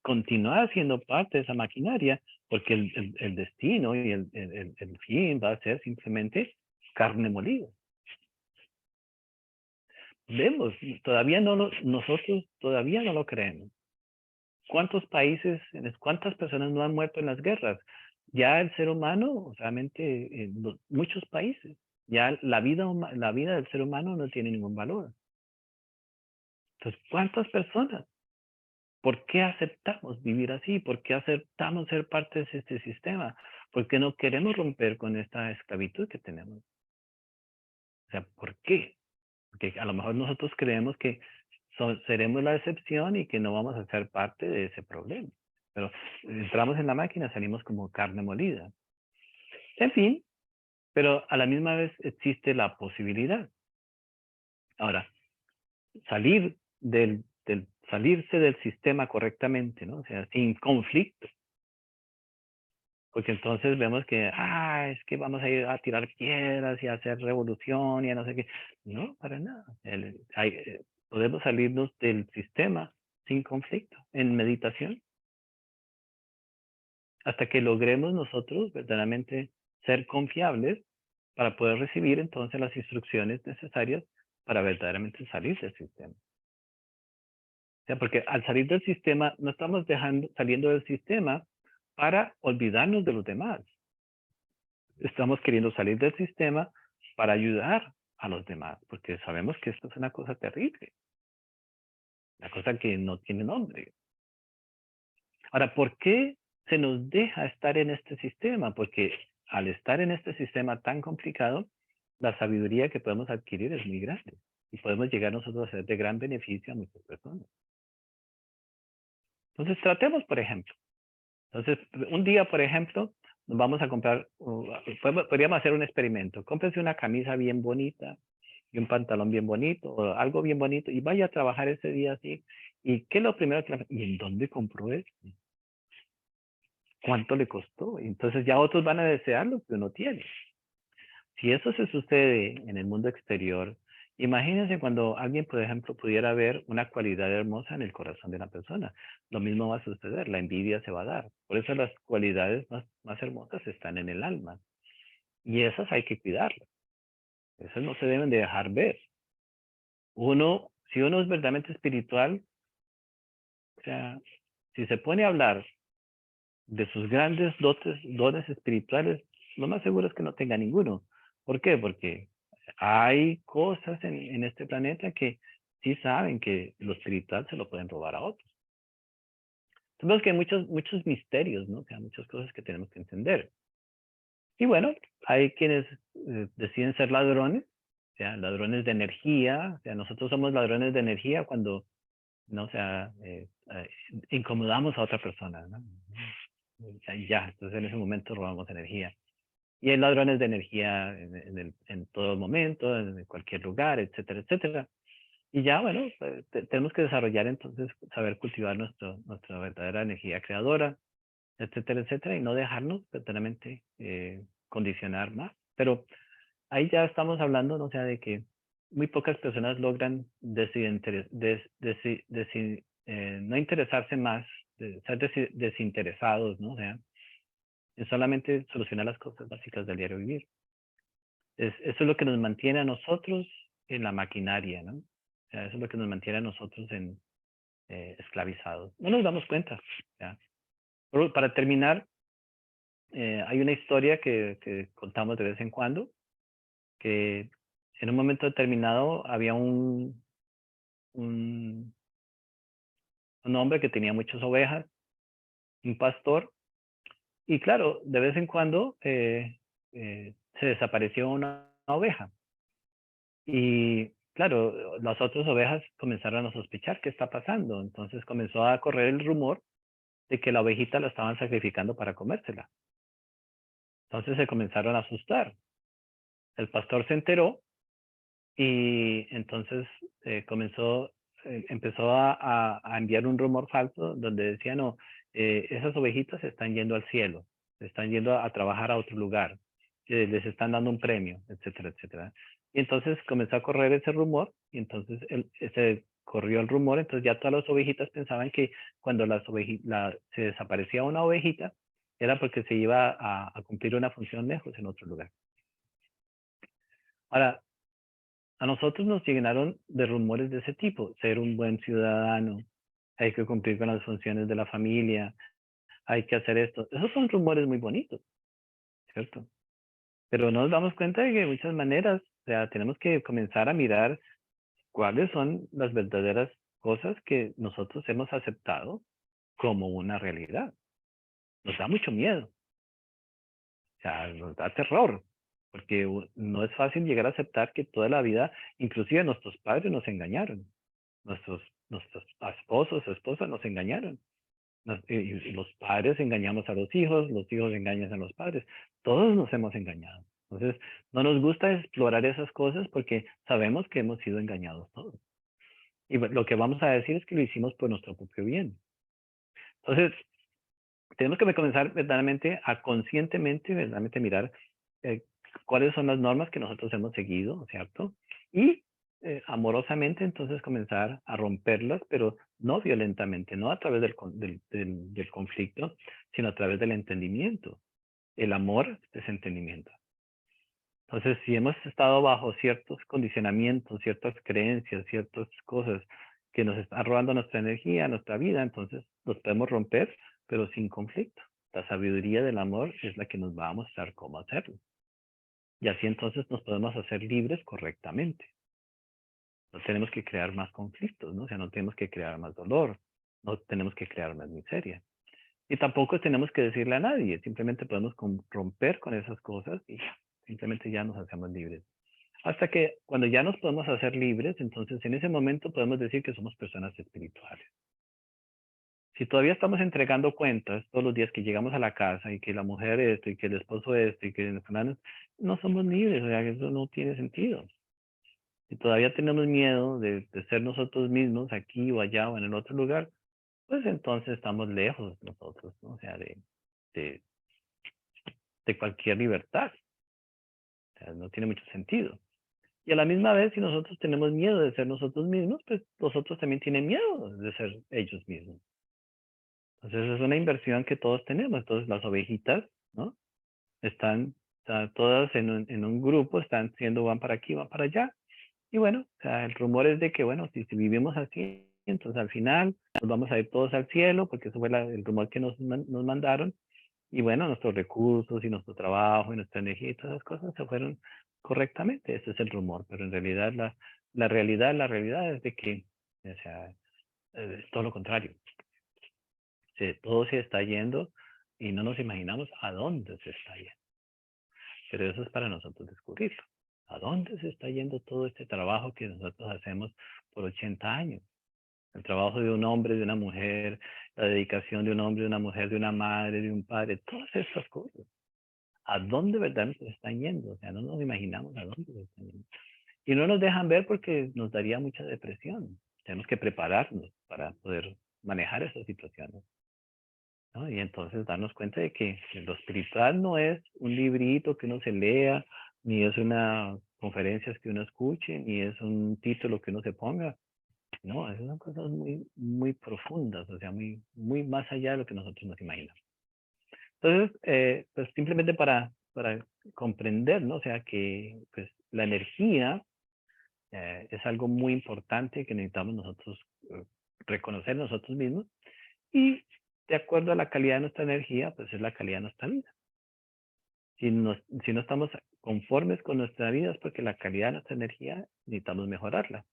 continuar siendo parte de esa maquinaria, porque el destino y el fin va a ser simplemente carne molida. Vemos, nosotros todavía no lo creemos. ¿Cuántos países, cuántas personas no han muerto en las guerras? Ya el ser humano, realmente, en muchos países, ya la vida del ser humano no tiene ningún valor. Entonces, ¿cuántas personas? ¿Por qué aceptamos vivir así? ¿Por qué aceptamos ser parte de este sistema? ¿Por qué no queremos romper con esta esclavitud que tenemos? O sea, ¿por qué? Porque a lo mejor nosotros creemos que seremos la excepción y que no vamos a ser parte de ese problema. Pero entramos en la máquina, salimos como carne molida. En fin, pero a la misma vez existe la posibilidad. Ahora, salirse del sistema correctamente, ¿no? O sea, sin conflicto. Porque entonces vemos que, es que vamos a ir a tirar piedras y a hacer revolución y a no sé qué. No, para nada. Podemos salirnos del sistema sin conflicto, en meditación, hasta que logremos nosotros verdaderamente ser confiables para poder recibir entonces las instrucciones necesarias para verdaderamente salir del sistema. O sea, porque al salir del sistema, no estamos saliendo del sistema para olvidarnos de los demás. Estamos queriendo salir del sistema para ayudar a los demás, porque sabemos que esto es una cosa terrible, una cosa que no tiene nombre. Ahora, ¿por qué se nos deja estar en este sistema? Porque al estar en este sistema tan complicado, la sabiduría que podemos adquirir es muy grande y podemos llegar nosotros a ser de gran beneficio a muchas personas. Entonces, tratemos, por ejemplo. Entonces, un día, por ejemplo, nos vamos a comprar, podríamos hacer un experimento. Cómprese una camisa bien bonita y un pantalón bien bonito o algo bien bonito y vaya a trabajar ese día así. ¿Y qué es lo primero que... ¿Y en dónde compró eso? ¿Cuánto le costó? Entonces ya otros van a desear lo que uno tiene. Si eso se sucede en el mundo exterior, imagínense cuando alguien, por ejemplo, pudiera ver una cualidad hermosa en el corazón de una persona. Lo mismo va a suceder, la envidia se va a dar. Por eso las cualidades más hermosas están en el alma. Y esas hay que cuidarlas. Esas no se deben de dejar ver. Si uno es verdaderamente espiritual, o sea, si se pone a hablar de sus grandes dones espirituales, lo más seguro es que no tenga ninguno. ¿Por qué? Porque hay cosas en este planeta que sí saben que lo espiritual se lo pueden robar a otros. Entonces que hay muchos misterios, ¿no? O sea, muchas cosas que tenemos que entender. Y bueno, hay quienes deciden ser ladrones, o sea, ladrones de energía. O sea, nosotros somos ladrones de energía cuando, ¿no? O sea, incomodamos a otra persona, ¿no? Ya, entonces en ese momento robamos energía. Y hay ladrones de energía en todo momento, en cualquier lugar, etcétera, etcétera. Y ya, bueno, tenemos que desarrollar entonces, saber cultivar nuestra verdadera energía creadora, etcétera, etcétera, y no dejarnos verdaderamente condicionar más. Pero ahí ya estamos hablando, ¿no? O sea, de que muy pocas personas logran no interesarse más, ser desinteresados, ¿no? O sea, en solamente solucionar las cosas básicas del diario vivir. Eso es lo que nos mantiene a nosotros en la maquinaria, ¿no? O sea, eso es lo que nos mantiene a nosotros esclavizados. No nos damos cuenta. ¿Ya? Pero para terminar, hay una historia que contamos de vez en cuando, que en un momento determinado había un, un hombre que tenía muchas ovejas, un pastor, y claro, de vez en cuando se desapareció una oveja. Y claro, las otras ovejas comenzaron a sospechar qué está pasando. Entonces comenzó a correr el rumor de que la ovejita la estaban sacrificando para comérsela. Entonces se comenzaron a asustar. El pastor se enteró y entonces empezó a enviar un rumor falso donde decía, no, esas ovejitas se están yendo al cielo, se están yendo a trabajar a otro lugar, les están dando un premio, etcétera, etcétera. Y entonces comenzó a correr ese rumor y entonces se corrió el rumor, entonces ya todas las ovejitas pensaban que cuando se desaparecía una ovejita era porque se iba a cumplir una función lejos en otro lugar. Ahora, a nosotros nos llenaron de rumores de ese tipo, ser un buen ciudadano, hay que cumplir con las funciones de la familia, hay que hacer esto. Esos son rumores muy bonitos, ¿cierto? Pero no nos damos cuenta de que de muchas maneras, o sea, tenemos que comenzar a mirar cuáles son las verdaderas cosas que nosotros hemos aceptado como una realidad. Nos da mucho miedo, o sea, nos da terror, porque no es fácil llegar a aceptar que toda la vida, inclusive nuestros padres nos engañaron. Nuestros esposos, esposas nos engañaron. Y los padres engañamos a los hijos engañan a los padres. Todos nos hemos engañado. Entonces, no nos gusta explorar esas cosas porque sabemos que hemos sido engañados todos. Y lo que vamos a decir es que lo hicimos por nuestro propio bien. Entonces, tenemos que comenzar verdaderamente a conscientemente, verdaderamente mirar eh, cuáles son las normas que nosotros hemos seguido, ¿cierto? Y amorosamente entonces comenzar a romperlas, pero no violentamente, no a través del conflicto, sino a través del entendimiento. El amor es entendimiento. Entonces, si hemos estado bajo ciertos condicionamientos, ciertas creencias, ciertas cosas que nos están robando nuestra energía, nuestra vida, entonces los podemos romper, pero sin conflicto. La sabiduría del amor es la que nos va a mostrar cómo hacerlo. Y así entonces nos podemos hacer libres correctamente. No tenemos que crear más conflictos, ¿no? O sea, no tenemos que crear más dolor, no tenemos que crear más miseria. Y tampoco tenemos que decirle a nadie, simplemente podemos romper con esas cosas y simplemente ya nos hacemos libres. Hasta que cuando ya nos podemos hacer libres, entonces en ese momento podemos decir que somos personas espirituales. Si todavía estamos entregando cuentas todos los días que llegamos a la casa y que la mujer esto y que el esposo esto y que no somos libres, o sea, eso no tiene sentido. Si todavía tenemos miedo de ser nosotros mismos aquí o allá o en el otro lugar, pues entonces estamos lejos nosotros, ¿no? O sea, de, de cualquier libertad. O sea, no tiene mucho sentido. Y a la misma vez, si nosotros tenemos miedo de ser nosotros mismos, pues los otros también tienen miedo de ser ellos mismos. Entonces es una inversión que todos tenemos. Entonces las ovejitas, ¿no? Están todas en un grupo, van para aquí, van para allá. Y bueno, o sea, el rumor es de que, bueno, si vivimos así, entonces al final nos vamos a ir todos al cielo, porque eso fue el rumor que nos mandaron. Y bueno, nuestros recursos y nuestro trabajo y nuestra energía y todas esas cosas se fueron correctamente. Ese es el rumor, pero en realidad la realidad es de que, o sea, es todo lo contrario. Todo se está yendo y no nos imaginamos a dónde se está yendo. Pero eso es para nosotros descubrirlo. ¿A dónde se está yendo todo este trabajo que nosotros hacemos por 80 años? El trabajo de un hombre, de una mujer, la dedicación de un hombre, de una mujer, de una madre, de un padre, todas estas cosas. a dónde verdaderamente se están yendo. O sea, no nos imaginamos a dónde se están yendo. Y no nos dejan ver porque nos daría mucha depresión. Tenemos que prepararnos para poder manejar esas situaciones, ¿no? Y entonces darnos cuenta de que lo espiritual no es un librito que uno se lea, ni es una conferencias que uno escuche, ni es un título que uno se ponga. No, esas son cosas muy, muy profundas, o sea, muy, muy más allá de lo que nosotros nos imaginamos. Entonces, pues simplemente para comprender, ¿no? O sea, que pues, la energía es algo muy importante que necesitamos nosotros reconocer nosotros mismos y de acuerdo a la calidad de nuestra energía, pues es la calidad de nuestra vida. Si no estamos conformes con nuestra vida es porque la calidad de nuestra energía necesitamos mejorarla.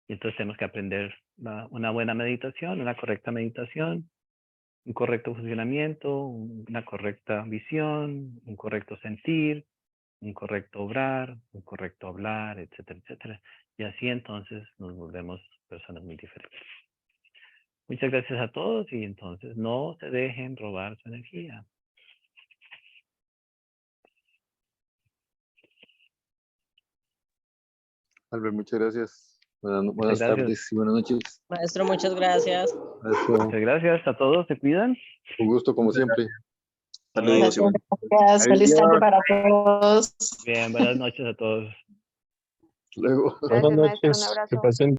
Y entonces tenemos que aprender una buena meditación, una correcta meditación, un correcto funcionamiento, una correcta visión, un correcto sentir, un correcto obrar, un correcto hablar, etcétera, etcétera. Y así entonces nos volvemos personas muy diferentes. Muchas gracias a todos y entonces no se dejen robar su energía. Albert, muchas gracias. Buenas Muchas gracias. tardes y buenas noches. Maestro, muchas gracias. Muchas gracias a todos. Se cuidan. Un gusto como siempre. Saludos. Iván. Gracias. Feliz tarde para todos. Bien, buenas noches a todos. Luego. Gracias, maestro. Un abrazo. Que pasen